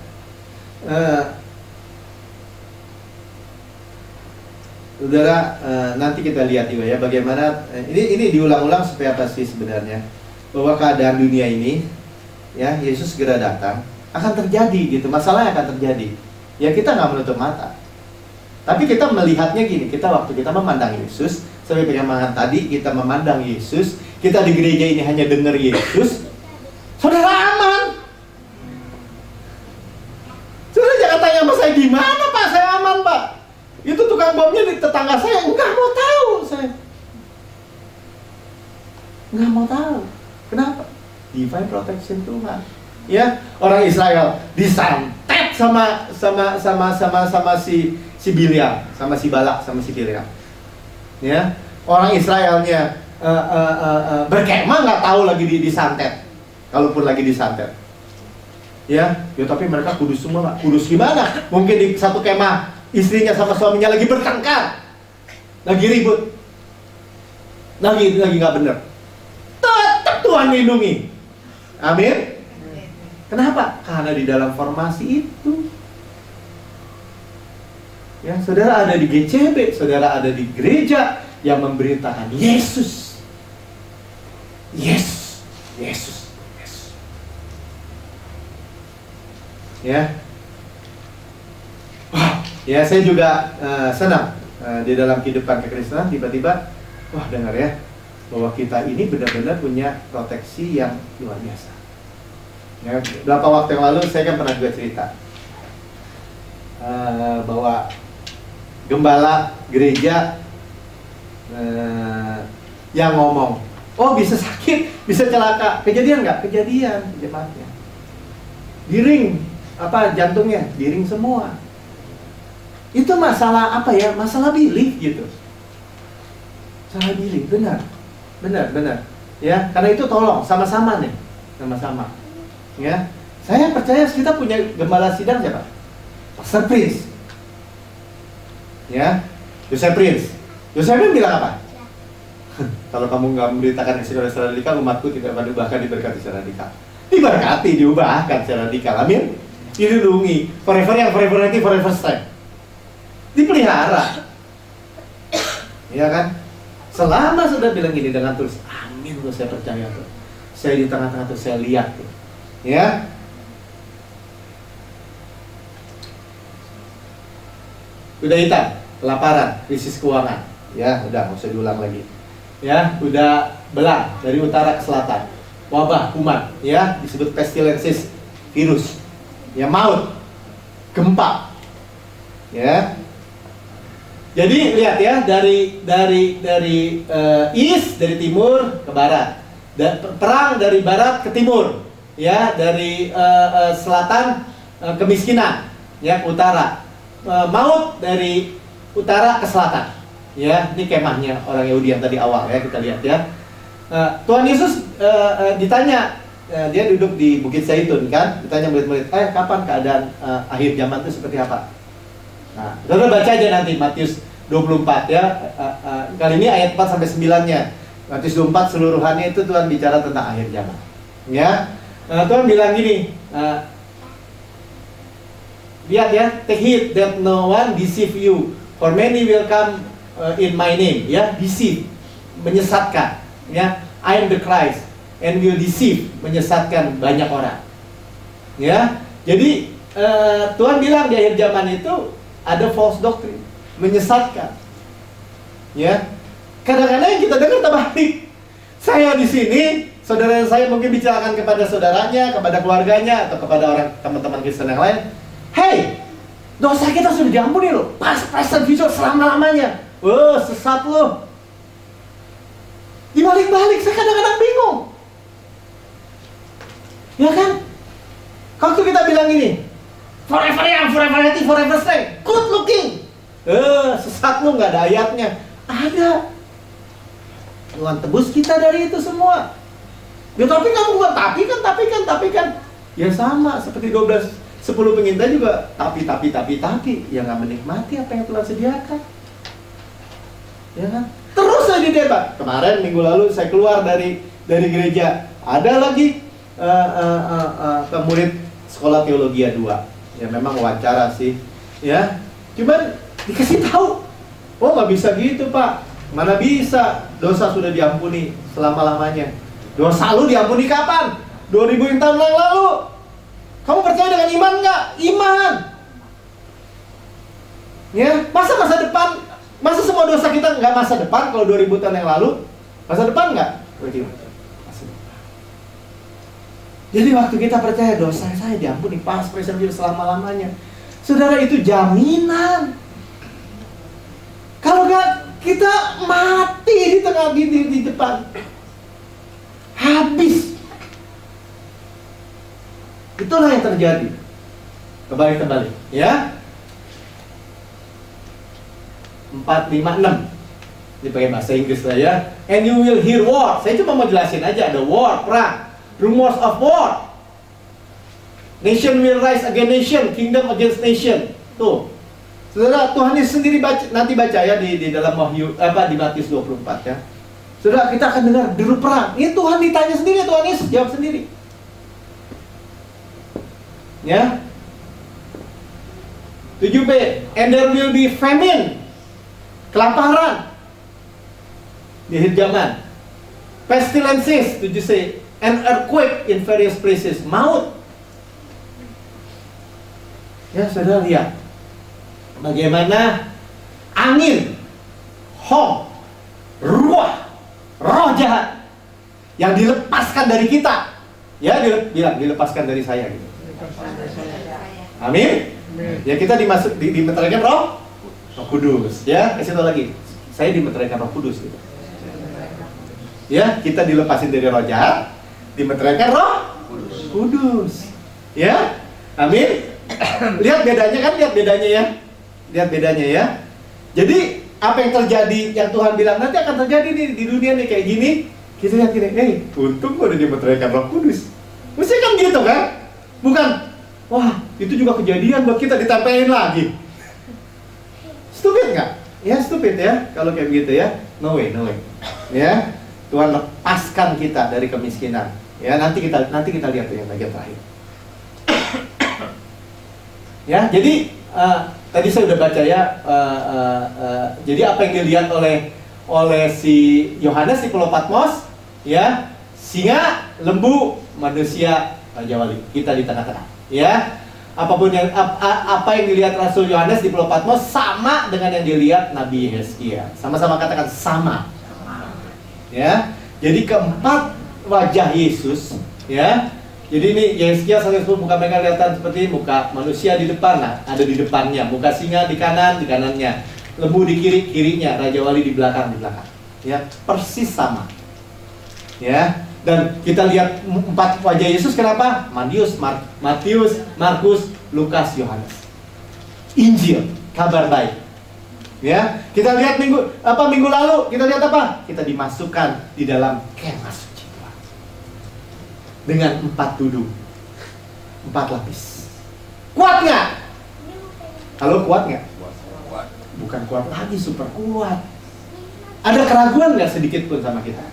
Saudara, nanti kita lihat juga ya bagaimana ini diulang-ulang supaya apa sih sebenarnya bahwa keadaan dunia ini, ya Yesus segera datang akan terjadi gitu, masalahnya akan terjadi. Ya kita nggak menutup mata, tapi kita melihatnya gini. Kita waktu kita memandang Yesus, seperti perkembangan tadi kita memandang Yesus. Kita di gereja ini hanya dengar Yesus, saudara aman. Saudara jangan tanya sama saya, gimana Pak saya aman Pak? Itu tukang bomnya di tetangga saya, nggak mau tahu saya. Nggak mau tahu. Kenapa? Divine protection Tuhan. Ya, orang Israel disantet sama si Biliam, sama si Balak, sama si Biliam. Ya, orang Israelnya berkemah nggak tahu lagi disantet, kalaupun lagi disantet, ya tapi mereka kudus semua. Kudus gimana? Mungkin di satu kemah istrinya sama suaminya lagi bertengkar, lagi ribut, lagi nggak bener. Tetap Tuhan lindungi. Amin. Kenapa? Karena di dalam formasi itu, ya saudara ada di GCB, saudara ada di gereja yang memberitakan Yesus. Yesus. Ya. Wah, ya saya juga senang di dalam kehidupan kekristenan tiba-tiba dengar ya bahwa kita ini benar-benar punya proteksi yang luar biasa. Ya, berapa waktu yang lalu saya kan pernah juga cerita bahwa gembala gereja yang ngomong, oh bisa sakit, bisa celaka. Kejadian nggak? Kejadian jemaatnya. Diring, jantungnya, diring semua. Itu masalah apa ya? Masalah belief gitu. Masalah belief, benar. Ya, karena itu tolong, sama-sama nih. Sama-sama. Ya, saya percaya kita punya gembala sidang siapa? Pastor Prince. Ya, Joseph Prince. Joseph Prince bilang apa? Kalau kamu nggak memberitakan secara radikal, umatku tidak akan bahkan diberkati secara radikal. Diberkati, diubahkan secara radikal. Amin. Dilindungi. Forever yang forever nanti forever stay. Dipelihara. Ya kan? Selama sudah bilang gini dengan terus, amin loh, saya percaya tuh. Saya di tengah-tengah tuh saya lihat tuh. Ya. Udah hitam, kelaparan, krisis keuangan. Ya, udah nggak usah diulang lagi. Ya, udah belang dari utara ke selatan. Wabah, kuman, ya, disebut pestilensis, virus. Ya, maut, gempa. Ya. Jadi lihat ya, dari east, dari timur ke barat. Perang dari barat ke timur. Ya, dari selatan kemiskinan, ya, ke utara. Maut dari utara ke selatan. Ya, ini kemahnya orang Yahudi yang tadi awal ya, kita lihat ya. Tuhan Yesus ditanya, dia duduk di Bukit Zaitun kan, ditanya murid-murid, kapan keadaan akhir zaman itu seperti apa? Nah, saudara baca aja nanti Matius 24 ya. Kali ini ayat 4 sampai 9-nya. Matius 24 seluruhannya itu Tuhan bicara tentang akhir zaman. Ya. Tuhan bilang gini, lihat ya, take heed that no one deceive you, for many will come in my name, ya, deceive, menyesatkan, ya, I am the Christ, and will deceive, menyesatkan banyak orang, ya. Jadi Tuhan bilang di akhir zaman itu ada false doctrine, menyesatkan, ya. Kadang-kadang yang kita dengar terbalik. Saya di sini, saudara saya mungkin bicarakan kepada saudaranya, kepada keluarganya, atau kepada orang teman-teman Kristen yang lain. Hey, dosa kita sudah diampuni loh, pas-pasan visual selama-lamanya. Sesat loh. Dibalik-balik, saya kadang-kadang bingung. Ya kan? Waktu kita bilang gini, forever young, forever healthy, forever stay, good looking. Sesat loh, nggak ada ayatnya. Ada. Tuhan tebus kita dari itu semua. Ya tapi kan bukan tapi kan. Ya sama, seperti 10 pengintai juga tapi ya nggak menikmati apa yang Tuhan sediakan, ya kan? Terus saya didebat. Kemarin minggu lalu saya keluar dari gereja, ada lagi murid sekolah teologi 2, ya memang wawancara sih, ya, cuman dikasih tahu, oh nggak bisa gitu Pak, mana bisa, dosa sudah diampuni selama-lamanya. Dosa lu diampuni kapan? 2000 tahun yang lalu. Kamu percaya dengan iman nggak? Iman. Ya, masa depan, masa semua dosa kita nggak masa depan kalau 2000 tahun yang lalu? Masa depan nggak? Masa depan. Jadi waktu kita percaya dosa saya diampuni pas present selama-lamanya. Saudara, itu jaminan. Kalau nggak, kita mati di tengah di depan. Habis. Itulah yang terjadi. Kebalik, ya. 4, 5, 6. Ini pakai bahasa Inggris lah ya. And you will hear war. Saya cuma mau jelasin aja, ada war, perang, rumors of war. Nation will rise against nation, kingdom against nation. Tuh. Saudara, Tuhan Yesus sendiri nanti baca ya di dalam Wahyu di Matius 24 ya. Saudara, kita akan dengar deru perang. Ini Tuhan ditanya sendiri, Tuhan Yesus jawab sendiri. Ya. 7b, and there will be famine, kelaparan di akhir zaman. Pestilences, 7c, and earthquake in various places, maut. Ya, saudara lihat bagaimana angin, hong, ruah, roh jahat yang dilepaskan dari kita Ya, bilang dilepaskan dari saya gitu. Amin. Ya, kita dimeteraikan Roh Kudus. Ya, kasih tahu lagi. Saya dimeteraikan Roh Kudus gitu. Ya, kita dilepasin dari roh jahat, dimeteraikan Roh Kudus. Ya. Amin. Lihat bedanya kan, lihat bedanya ya. Lihat bedanya ya. Jadi, apa yang terjadi yang Tuhan bilang nanti akan terjadi nih di dunia nih kayak gini. Kita lihat gini, untung gua udah dimeteraikan Roh Kudus. Mesti kan gitu kan? Bukan, wah itu juga kejadian buat kita ditempelin lagi. Stupid nggak? Ya stupid ya, kalau kayak begitu ya. No way. Ya, Tuhan lepaskan kita dari kemiskinan. Ya, nanti kita lihat yang bagian terakhir. Ya, jadi tadi saya udah baca ya. Jadi apa yang dilihat oleh si Yohanes di Pulau Patmos, ya, singa, lembu, manusia, raja wali. Kita di tengah-tengah. Ya, apapun yang apa yang dilihat Rasul Yohanes di Pulau Patmos sama dengan yang dilihat Nabi Yesaya. Sama-sama katakan sama. Ya, jadi keempat wajah Yesus, ya. Jadi ini Yesaya 1:10, muka mereka kelihatan seperti muka manusia di depan, nah, ada di depannya, muka singa di kanannya, lembu di kirinya, raja wali di belakang. Ya, persis sama. Ya, dan kita lihat empat wajah Yesus kenapa? Matius, Markus, Lukas, Yohanes. Injil, kabar baik. Ya, kita lihat minggu lalu kita lihat apa? Kita dimasukkan di dalam kemah suci Tuhan. Dengan 4 duduk, 4 lapis. Kuat nggak? Halo, kuat nggak? Bukan kuat lagi, super kuat. Ada keraguan nggak sedikit pun sama kita?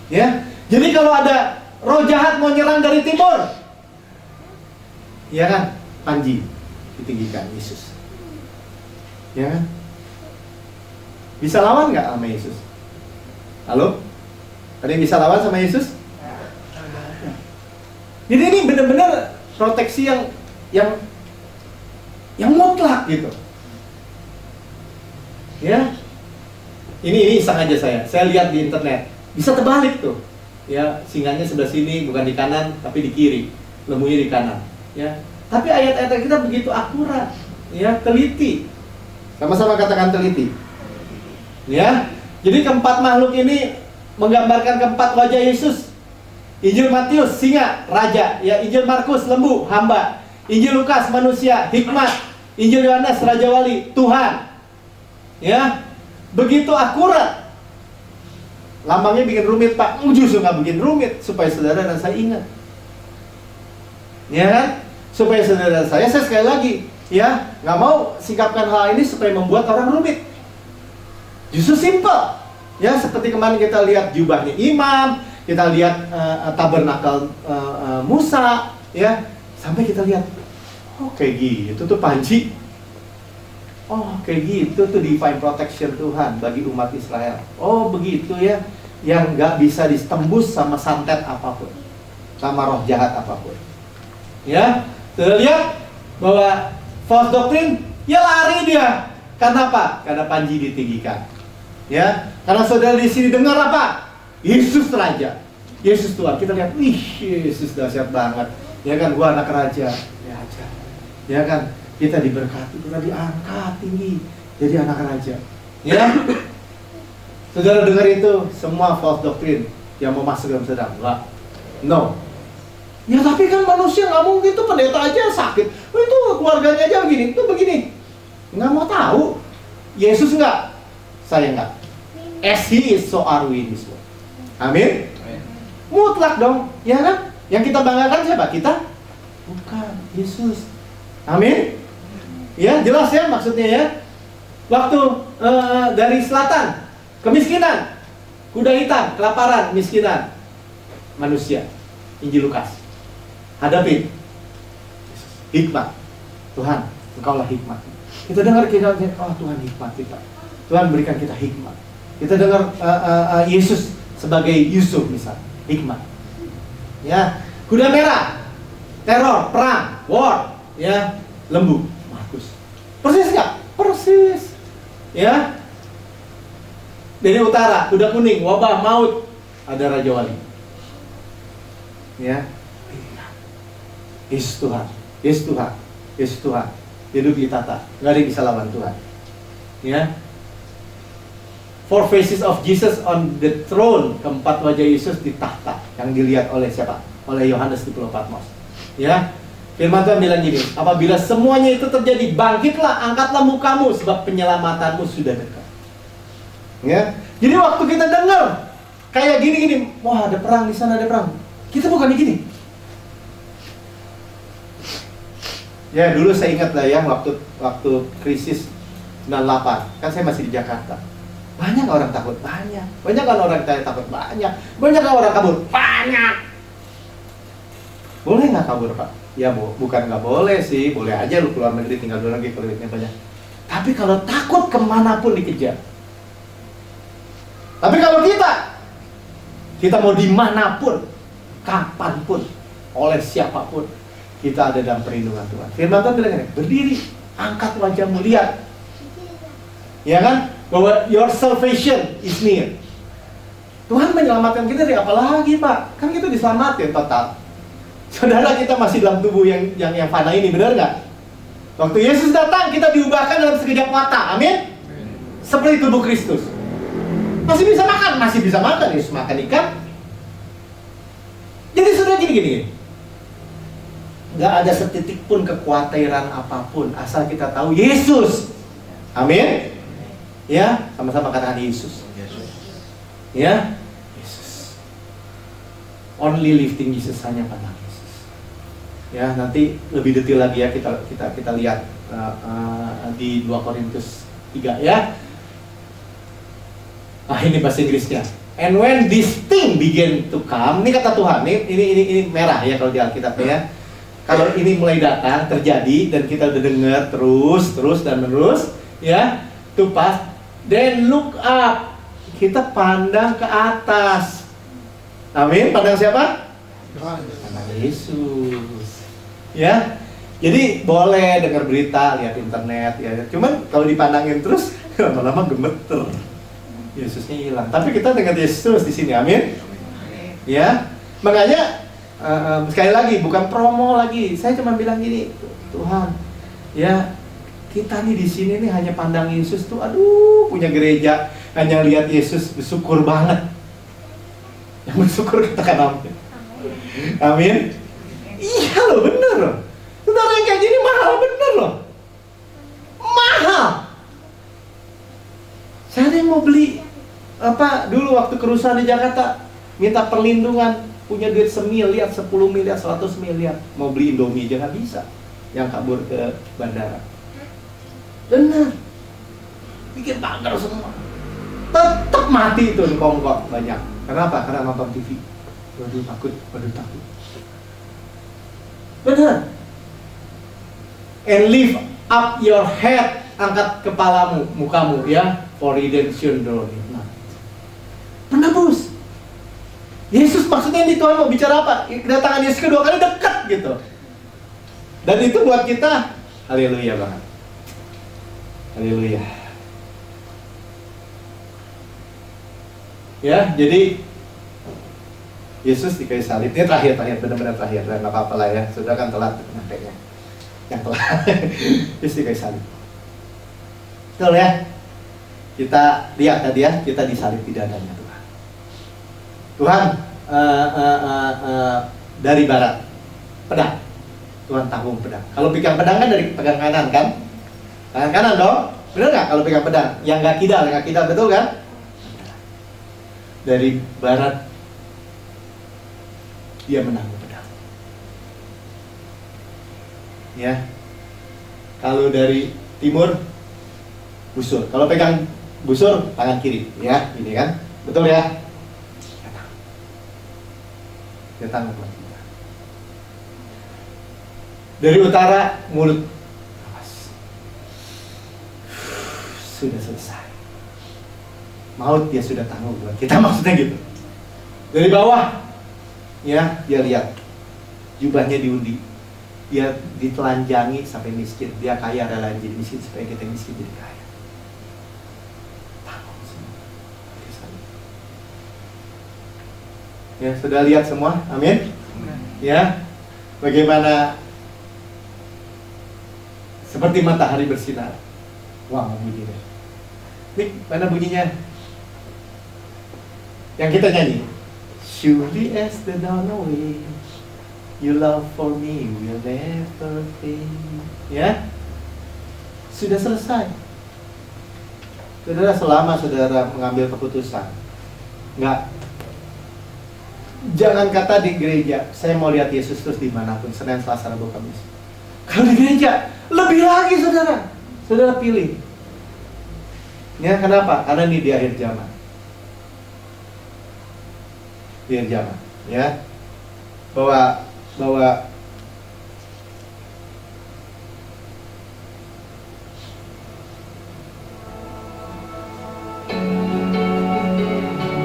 Ya, jadi kalau ada roh jahat mau nyerang dari timur, ya kan, Panji ditinggikan Yesus. Ya kan? Bisa lawan nggak sama Yesus? Halo? Ada yang bisa lawan sama Yesus? Jadi ini benar-benar proteksi yang mutlak gitu. Ya. Ini iseng aja saya lihat di internet. Bisa terbalik tuh. Ya, singanya sebelah sini bukan di kanan tapi di kiri. Lembunya di kanan, ya. Tapi ayat-ayat kita begitu akurat. Ya, teliti. Sama-sama katakan teliti. Ya. Jadi keempat makhluk ini menggambarkan keempat wajah Yesus. Injil Matius, singa, raja. Ya, Injil Markus, lembu, hamba. Injil Lukas, manusia, hikmat. Injil Yohanes, raja wali, Tuhan. Ya, begitu akurat. Lambangnya bikin rumit, Pak. Justru nggak bikin rumit, supaya saudara dan saya ingat. Ya kan? Supaya saudara dan saya sekali lagi, ya, nggak mau sikapkan hal ini supaya membuat orang rumit. Justru simple. Ya, seperti kemarin kita lihat jubahnya imam, kita lihat tabernakel Musa, ya, sampai kita lihat, oh kayak gitu tuh Panji, oh kayak gitu tuh divine protection Tuhan bagi umat Israel. Oh begitu ya, yang nggak bisa ditembus sama santet apapun, sama roh jahat apapun. Ya, kita lihat bahwa false doctrine, ya lari dia. Karena apa? Karena Panji ditinggikan. Ya, karena saudara di sini dengar apa? Yesus Raja, Yesus Tuhan. Kita lihat, wih, Yesus dahsyat banget. Ya kan, gua anak raja. Ya kan, kita diberkati, kita diangkat tinggi jadi anak raja. Ya, saudara dengar itu semua false doctrine yang mau masuk dalam saudara? Enggak. No. Ya tapi kan manusia nggak mungkin tuh, pendeta aja sakit. Oh, itu keluarganya aja begini, itu begini. Nggak mau tahu. Yesus enggak, saya enggak. As he is, so are we in this world. Amin. Mutlak dong, ya kan? Yang kita banggakan siapa? Kita? Bukan, Yesus. Amin. Ya, jelas ya maksudnya ya. Waktu dari selatan, kemiskinan, kuda hitam, kelaparan, miskinan, manusia. Injil Lukas. Hadapi hikmat. Tuhan, Engkaulah hikmat. Kita dengar oh Tuhan hikmat kita. Tuhan berikan kita hikmat. Kita dengar Yesus sebagai Yusuf misalnya, hikmat. Ya, kuda merah, teror, perang, war, ya, lembu, Markus. Persis nggak? Persis. Ya. Dari utara, kuda kuning, wabah, maut, ada raja wali. Ya, Yesus Tuhan, Yesus Tuhan, Yesus Tuhan. Hidup ditata, nggak ada yang bisa lawan Tuhan. Ya, four faces of Jesus on the throne, keempat wajah Yesus di tahta, yang dilihat oleh siapa? Oleh Yohanes di Pulau Patmos. Ya, firman Tuhan bilang gini, apabila semuanya itu terjadi, bangkitlah, angkatlah mukamu, sebab penyelamatanmu sudah dekat. Ya, jadi waktu kita dengar kayak gini-gini, wah ada perang di sana, ada perang. Kita bukan gini. Ya dulu saya ingat lah ya, waktu krisis 98, kan saya masih di Jakarta. Banyak orang takut, banyak kan orang takut, banyak kan orang kabur, banyak. Boleh nggak kabur Pak? Ya bukan nggak boleh sih, boleh aja lu keluar negeri tinggal dulu lagi kalau duitnya banyak. Tapi kalau takut kemanapun dikejar. Tapi kalau kita mau dimanapun, kapanpun, oleh siapapun, kita ada dalam perlindungan Tuhan. Firman Tuhan bilang, berdiri, angkat wajahmu, lihat. Ya kan? Bahwa your salvation is near. Tuhan menyelamatkan kita dari apa lagi, Pak? Kan kita diselamatin total. Saudara, kita masih dalam tubuh yang fana ini, benar nggak? Waktu Yesus datang, kita diubahkan dalam sekejap mata. Amin? Seperti tubuh Kristus. Masih bisa makan, Yesus makan ikan. Jadi sudah gini. Gak ada setitik pun kekhawatiran apapun, asal kita tahu Yesus. Amin. Ya, sama-sama katakan Yesus. Ya, Yesus. Only lifting Jesus, hanya pandang Yesus. Ya, nanti lebih detail lagi ya kita lihat di 2 Korintus 3 ya. Ini bahasa Inggrisnya. And when this thing begin to come, ini kata Tuhan, ini merah ya kalau di Alkitab ya. Kalau ini mulai datang, terjadi, dan kita udah dengar terus dan menerus, ya, to pass, then look up, kita pandang ke atas. Amin. Pandang siapa? Pandang Yesus. Ya. Jadi boleh dengar berita, lihat internet, ya. Cuman kalau dipandangin terus, lama-lama gemeter. Yesusnya hilang. Tapi kita dengar Yesus di sini. Amin. Ya. Makanya sekali lagi, bukan promo lagi. Saya cuma bilang gini, Tuhan, ya kita nih di sini nih hanya pandang Yesus tuh, aduh, punya gereja hanya lihat Yesus, bersyukur banget. Yang bersyukur katakan amin. Amin. Iya loh, bener loh. Saudara yang kayak gini mahal, bener loh. Mahal. Saya ada yang mau beli dulu waktu kerusuhan di Jakarta, minta perlindungan. Punya duit semiliar, 10 miliar, 100 miliar, mau beli Indomie jangan bisa, yang kabur ke bandara. Benar, bikin pagar semua, tetap mati itu engkau banyak. Kenapa? Karena nonton TV. Waduh takut. Benar. And lift up your head, angkat kepalamu, mukamu ya, for redemption drawing. Penebus. Yesus maksudnya ini Tuhan mau bicara apa? Kedatangan Yesus kedua kali dekat gitu. Dan itu buat kita, haleluya banget. Haleluya. Ya, jadi Yesus di kayu salib. Ini terakhir, benar-benar terakhir. Dan nggak apa-apa lah ya, sudah kan telat nampaknya. Yang telat. Yesus di kayu salib. Betul ya? Kita lihat tadi ya, kita disalib di dadanya Tuhan. Tuhan dari barat pedang, Tuhan tanggung pedang. Kalau pegang pedang kan dari pegang kanan kan? Tangan kanan dong, bener nggak? Kalau pegang pedang, yang nggak kidal betul kan? Dari barat dia menanggung pedang. Ya, kalau dari timur busur. Kalau pegang busur tangan kiri, ya, ini kan, betul ya? Datang buat kita. Dari utara mulut awas. Sudah selesai. Maut dia sudah tanggung buat kita, maksudnya gitu. Dari bawah, ya dia lihat jubahnya diundi, dia ditelanjangi sampai miskin, dia kaya rela jadi miskin supaya kita miskin jadi kaya. Tanggung semua. Ya sudah lihat semua, amin. Ya, bagaimana seperti matahari bersinar. Wah, mau bunyi deh. Nih, mana bunyinya? Yang kita nyanyi. Surely as the dawn away, your love for me will never fade. Ya, sudah selesai. Saudara, selama saudara mengambil keputusan, jangan kata di gereja, saya mau lihat Yesus terus dimanapun, Senin, Selasa, Rabu, Kamis. Kalau di gereja, lebih lagi saudara pilih. Ya, kenapa? Karena ini di akhir zaman. Di akhir zaman, ya. Bahwa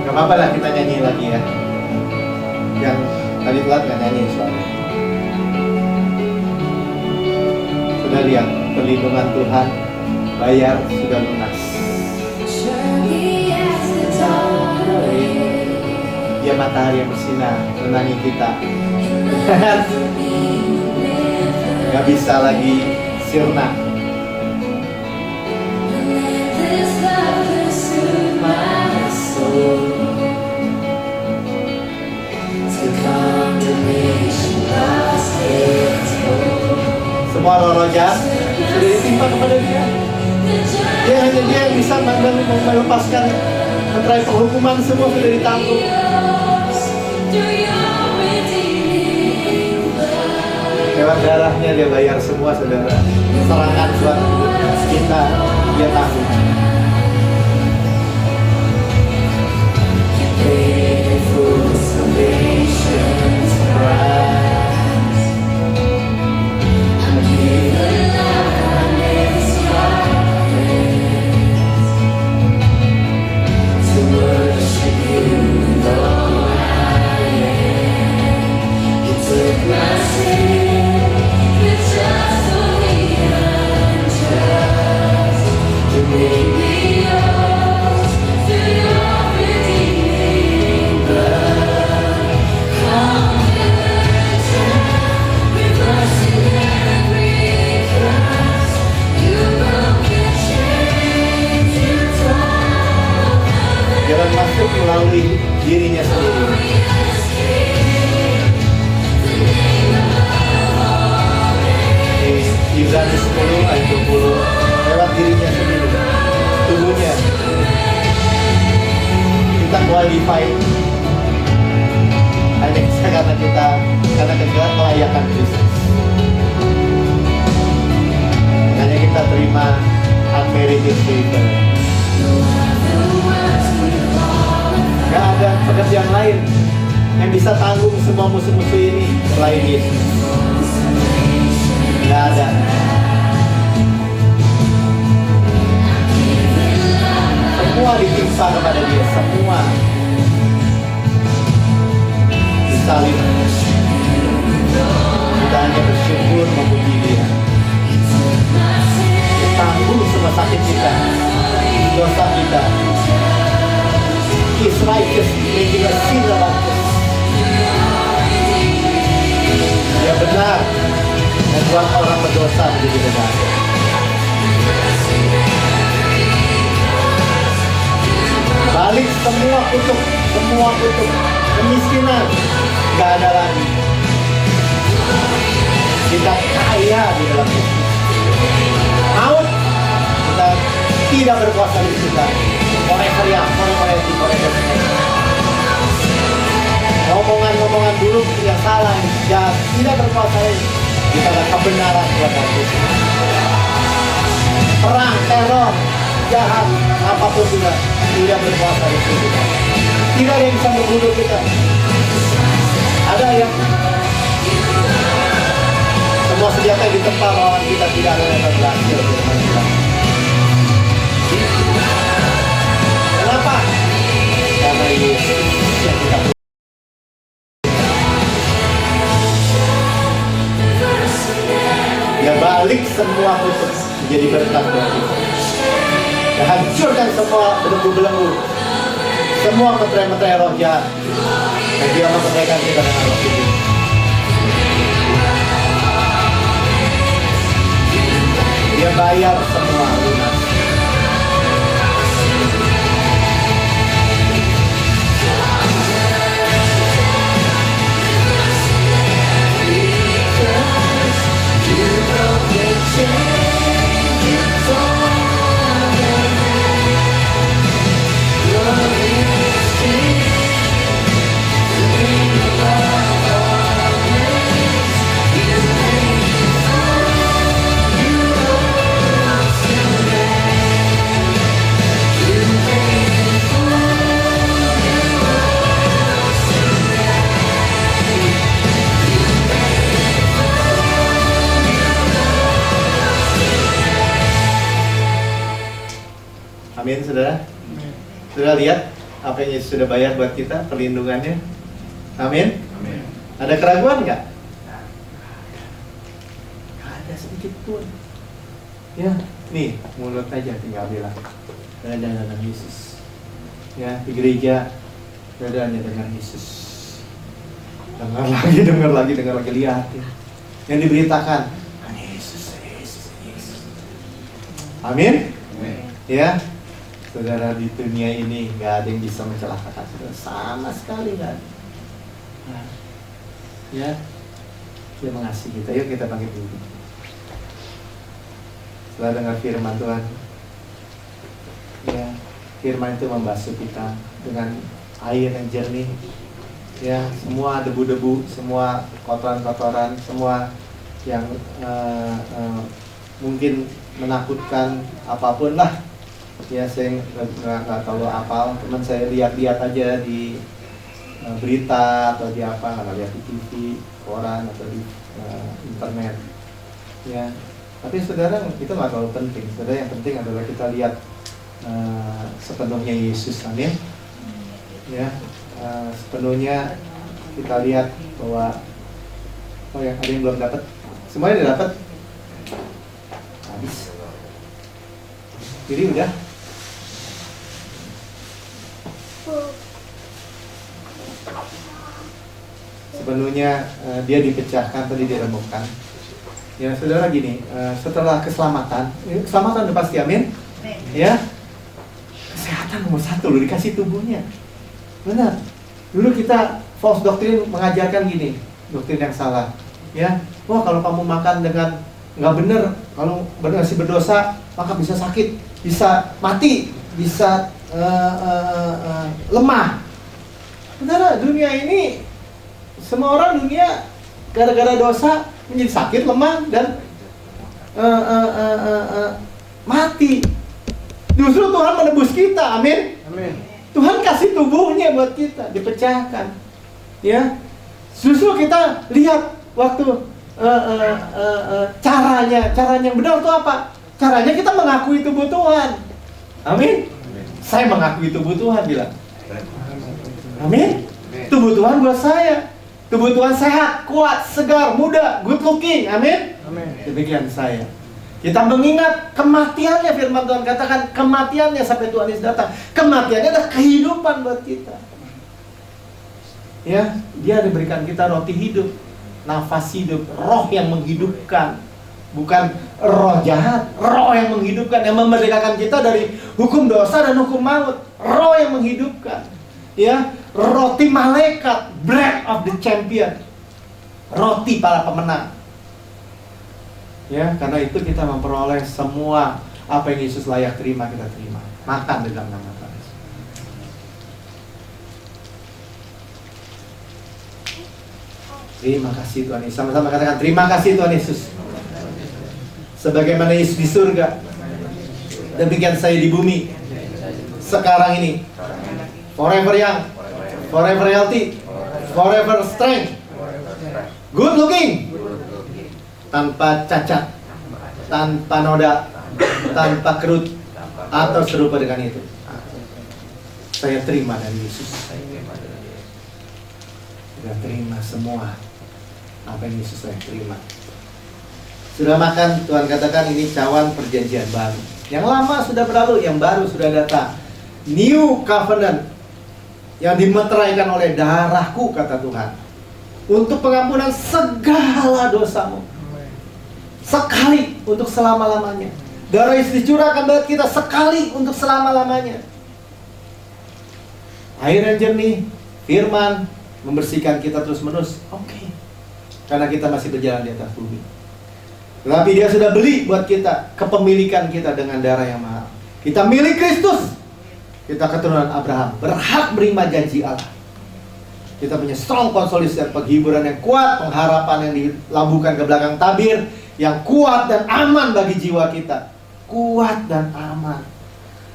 gak apa-apa lah kita nyanyi lagi ya. Yang tadi telat gak nyanyi soalnya. Sudah lihat perlindungan Tuhan, bayar sudah lunas. Dia matahari yang bersinar menangi kita. Gak bisa lagi sirna. Semua roh-roh jahat sudah ditimpa kepada dia. Dia hanya dia yang bisa melepaskan meterai penghukuman, semua sudah ditanggung. Lewat darahnya dia bayar semua, saudara. Serangan buat kita dia tanggung. Jalan masuk melalui dirinya sendiri. Ibrani 10 ayat 20, lewat dirinya sendiri, tubuhnya kita qualified hanya karena kita kelayakan Kristus. Hanya kita terima unmerited favor. Gak ada pekerjaan lain yang bisa tanggung semua musuh-musuh ini selain Yesus. Gak ada. Semua ditimpa kepada dia, semua disalib. Kita hanya bersyukur memuji dia. Tanggung semua sakit kita, dosa kita. His righteous making us sin righteous. Dia benar membuat orang berdosa menjadi benar. Balik semua kutuk kemiskinan, gak ada lagi. Kita kaya di dalam Yesus. Maut kita tidak berkuasa di kita. Omongan-omongan buruk yang salah, yang jahat tidak berkuasa lagi. Kita ada kebenaran Tuhan Yesus. Perang, teror, jahat, apapun juga tidak berkuasa di kita. Tidak ada yang bisa membunuh kita. Ada yang semua senjata yang ditempa lawan kita, tidak ada yang berhasil. Kenapa? Karena Yesus yang kita punya. Dia balik semua khusus menjadi berkat buat kita. Dia hancurkan semua belenggu-belenggu, semua meterai-meterai roh jahat, dan dia memerdekakan kita dengan roh kudus. Dia bayar semua lunas. Amin, saudara. Sudah lihat apa yang Yesus sudah bayar buat kita, perlindungannya. Amin. Ada keraguan nggak? Nggak ada sedikit pun. Ya, nih mulut aja tinggal bilang. Dadanya dengan Yesus. Ya, di gereja dadanya dengan Yesus. Dengar lagi, lihatin. Yang diberitakan, Yesus. Amin. Ya. Saudara, di dunia ini nggak ada yang bisa mencelakakan saudara, sama sekali nggak ada. Nah, ya, Dia mengasihi kita. Yuk kita bangkit dulu. Setelah dengar firman Tuhan, ya, firman itu membasuh kita dengan air yang jernih. Ya, semua debu-debu, semua kotoran-kotoran, semua yang mungkin menakutkan apapun lah. Ya, saya nggak tahu apa, teman saya lihat-lihat aja di berita atau di apa, nggak lihat di TV, koran atau di internet. Ya, tapi saudara itu nggak terlalu penting. Saudara, yang penting adalah kita lihat sepenuhnya Yesus, amin. Ya, sepenuhnya kita lihat bahwa ada yang belum dapat, semuanya udah dapat, habis. Jadi udah. Sepenuhnya dia dipecahkan, tadi diremukkan. Ya, saudara, gini, setelah keselamatan udah pasti, amin. Ya, kesehatan nomor 1 loh, dikasih tubuhnya. Benar. Dulu kita false doctrine mengajarkan gini, doktrin yang salah. Ya, wah kalau kamu makan dengan nggak benar, kalau masih berdosa, maka bisa sakit, bisa mati, bisa lemah. Saudara, dunia ini semua orang dunia gara-gara dosa menjadi sakit, lemah, dan mati. Justru Tuhan menebus kita, amin. Tuhan kasih tubuhnya buat kita, dipecahkan. Ya, justru kita lihat waktu caranya yang benar itu apa? Caranya kita mengakui tubuh Tuhan. Amin. Saya mengakui tubuh Tuhan, bilang. Amin. Tubuh Tuhan buat saya. Tubuh Tuhan sehat, kuat, segar, muda, good looking. Amin. Demikian saya. Kita mengingat kematiannya, firman Tuhan katakan kematiannya sampai Tuhan Yesus datang. Kematiannya adalah kehidupan buat kita. Ya, Dia diberikan kita roti hidup, nafas hidup, roh yang menghidupkan. Bukan roh jahat, roh yang menghidupkan, yang memerdekakan kita dari hukum dosa dan hukum maut. Roh yang menghidupkan. Ya, roti malaikat, bread of the champion. Roti para pemenang. Ya, karena itu kita memperoleh semua apa yang Yesus layak terima, kita terima. Makan di dalam nama Tuhan. Terima kasih Tuhan Yesus. Sama-sama katakan terima kasih Tuhan Yesus. Sebagaimana Yesus di surga, demikian saya di bumi. Sekarang ini, forever young, forever healthy, forever strength, good looking, tanpa cacat, tanpa noda, tanpa kerut, atau serupa dengan itu. Saya terima dari Yesus. Sudah terima semua apa yang Yesus saya terima. Sudah makan, Tuhan katakan ini cawan perjanjian baru. Yang lama sudah berlalu, yang baru sudah datang. New covenant yang dimeteraikan oleh darahku, kata Tuhan, untuk pengampunan segala dosamu. sekali untuk selama-lamanya. Darah Yesus dicurahkan buat kita sekali untuk selama-lamanya. Air yang jernih, firman, membersihkan kita terus-menerus. Oke. Karena kita masih berjalan di atas bumi. Tetapi dia sudah beli buat kita kepemilikan kita dengan darah yang mahal. Kita milik Kristus. Kita keturunan Abraham, berhak menerima janji Allah. Kita punya strong consolation, penghiburan yang kuat, pengharapan yang dilabuhkan ke belakang tabir, yang kuat dan aman bagi jiwa kita. Kuat dan aman.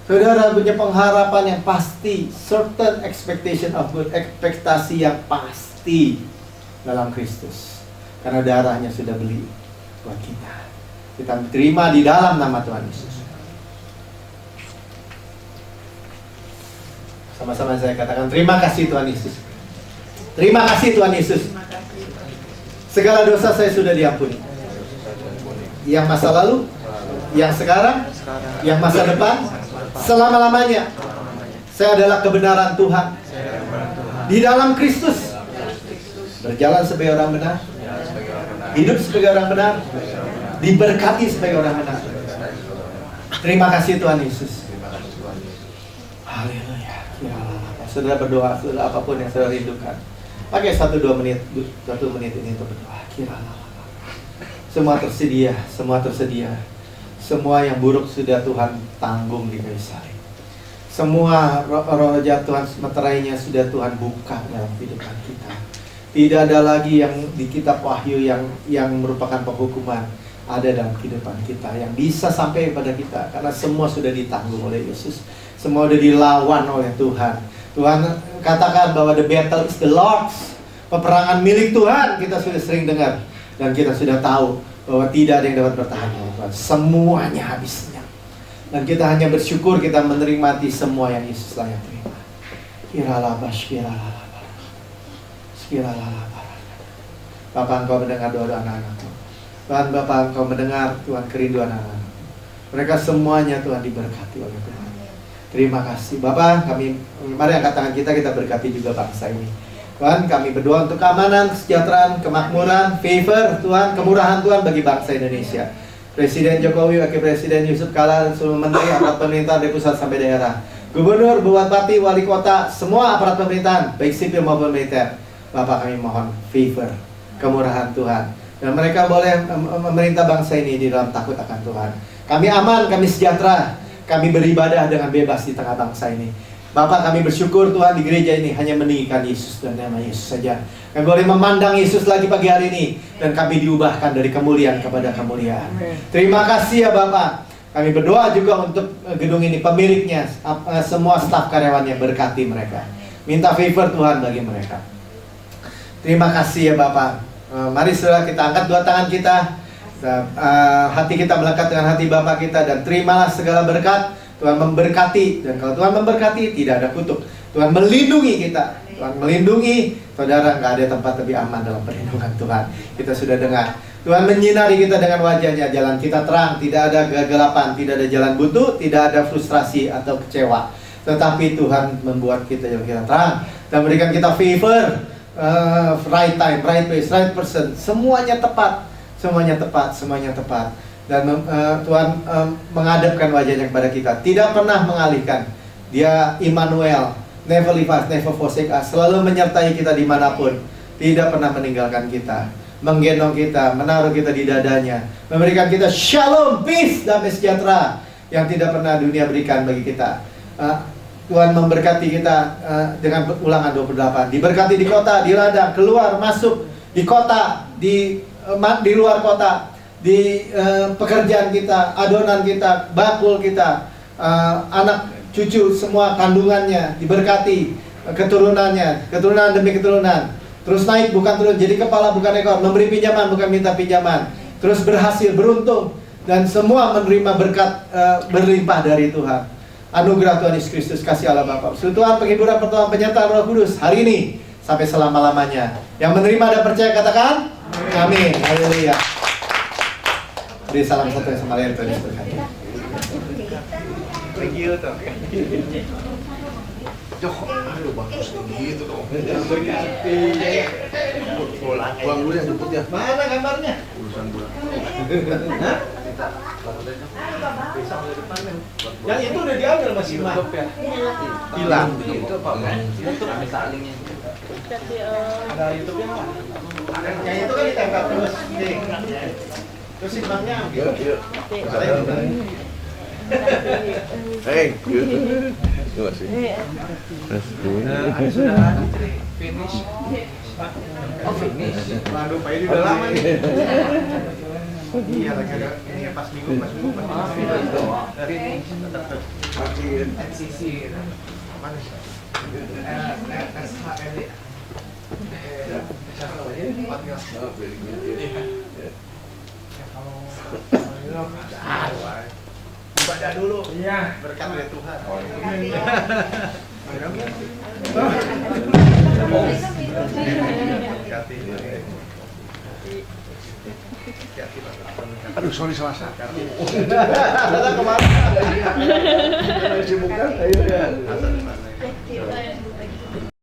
Saudara punya pengharapan yang pasti, certain expectation of good, ekspektasi yang pasti dalam Kristus. Karena darahnya sudah beli buat kita. Kita terima di dalam nama Tuhan Yesus. Sama-sama saya katakan terima kasih Tuhan Yesus. Terima kasih Tuhan Yesus. Segala dosa saya sudah diampuni. Yang masa lalu, yang sekarang, yang masa depan, selama-lamanya. Saya adalah kebenaran Tuhan. Di dalam Kristus. Berjalan sebagai orang benar. Hidup sebagai orang benar. Diberkati sebagai orang benar. Terima kasih Tuhan Yesus. Haleluya. Saudara berdoa, saudara apapun yang saudara rindukan. Pakai 1-2 menit, 1 menit ini untuk berdoa. Semua tersedia, semua tersedia. Semua yang buruk sudah Tuhan tanggung di kayu salib. Semua roh jahat Tuhan meterainya sudah Tuhan buka dalam kehidupan kita. Tidak ada lagi yang di kitab Wahyu yang merupakan penghukuman ada dalam kehidupan kita yang bisa sampai pada kita karena semua sudah ditanggung oleh Yesus. Semua sudah dilawan oleh Tuhan. Tuhan katakan bahwa the battle is the Lord's. Peperangan milik Tuhan, kita sudah sering dengar. Dan kita sudah tahu bahwa tidak ada yang dapat bertahan oleh Tuhan. Semuanya habisnya. Dan kita hanya bersyukur kita menikmati semua yang Yesus layak terima. Bapak Engkau mendengar doa anak-anakmu. Tuhan Bapak Engkau mendengar Tuhan kerinduan anak-anak. Mereka semuanya Tuhan diberkati oleh Tuhan. Terima kasih Bapak, mari angkat tangan kita berkati juga bangsa ini. Tuhan, kami berdoa untuk keamanan, kesejahteraan, kemakmuran, favor Tuhan, kemurahan Tuhan bagi bangsa Indonesia. Presiden Jokowi, Wakil Presiden Yusuf Kala, dan seluruh menteri, aparat pemerintah dari pusat sampai daerah, gubernur, bupati, wali kota, semua aparat pemerintahan, baik sipil maupun militer. Bapak kami mohon favor, kemurahan Tuhan. Dan mereka boleh memerintah bangsa ini di dalam takut akan Tuhan. Kami aman, kami sejahtera. Kami beribadah dengan bebas di tengah bangsa ini. Bapak kami bersyukur Tuhan di gereja ini hanya meninggikan Yesus dan nama Yesus saja. Kami boleh memandang Yesus lagi pagi hari ini. Dan kami diubahkan dari kemuliaan kepada kemuliaan. Terima kasih ya Bapak. Kami berdoa juga untuk gedung ini, pemiliknya, semua staf karyawannya, berkati mereka. Minta favor Tuhan bagi mereka. Terima kasih ya Bapak. Mari saudara kita angkat dua tangan kita. Hati kita melekat dengan hati Bapa kita. Dan terimalah segala berkat. Tuhan memberkati. Dan kalau Tuhan memberkati, tidak ada kutuk. Tuhan melindungi kita. Tuhan melindungi. Saudara, nggak ada tempat lebih aman dalam perlindungan Tuhan. Kita sudah dengar. Tuhan menyinari kita dengan wajahnya. Jalan kita terang. Tidak ada kegelapan. Tidak ada jalan buntu. Tidak ada frustrasi atau kecewa. Tetapi Tuhan membuat kita jalan kita terang. Dan memberikan kita favor. Right time, right place, right person. Semuanya tepat. Semuanya tepat, semuanya tepat. Dan Tuhan menghadapkan wajahnya kepada kita. Tidak pernah mengalihkan. Dia Immanuel, never leave us, never forsake us. Selalu menyertai kita dimanapun. Tidak pernah meninggalkan kita. Menggendong kita, menaruh kita di dadanya. Memberikan kita shalom, peace, damai sejahtera. Yang tidak pernah dunia berikan bagi kita. Tuhan memberkati kita dengan ulangan 28. Diberkati di kota, di ladang, keluar, masuk. Di kota, di luar kota, di pekerjaan kita, adonan kita, bakul kita, anak cucu semua kandungannya diberkati, keturunan demi keturunan, terus naik bukan turun, jadi kepala bukan ekor, memberi pinjaman bukan minta pinjaman, terus berhasil, beruntung, dan semua menerima berkat berlimpah dari Tuhan. Anugerah Tuhan Yesus Kristus, kasih Allah Bapa, persekutuan, penghiburan, pertolongan, penyertaan Roh Kudus hari ini sampai selama-lamanya. Yang menerima dan percaya katakan amin. Haleluya. Beri salam satu sama lain, Tuhan Yesus berkati. Thank you. Joko, aduh bagus gitu dong. Berganti. Pulang dulu ya jemput ya. Mana gambarnya? Urusan bulan. Hah? Yang itu udah diambil Mas Ima. Hilang. Itu apa kan? Itu bisa linknya. Ada YouTube-nya nggak? Yang itu kan ditempel terus. Nih. Terus Imamnya ambil. Hei, terima kasih. Sudah finish. Oh finish. Waduh, Pak ini udah lama nih. Iya, lagi ada ini pas minggu. Finish. Makin. NCC. Mana sih? SHL. Oh, very good. Baca dulu. Iya. Berkat dari Tuhan. Aduh, sorry salah satu. Ada kemarin. Sibuk kan? Ayo ya.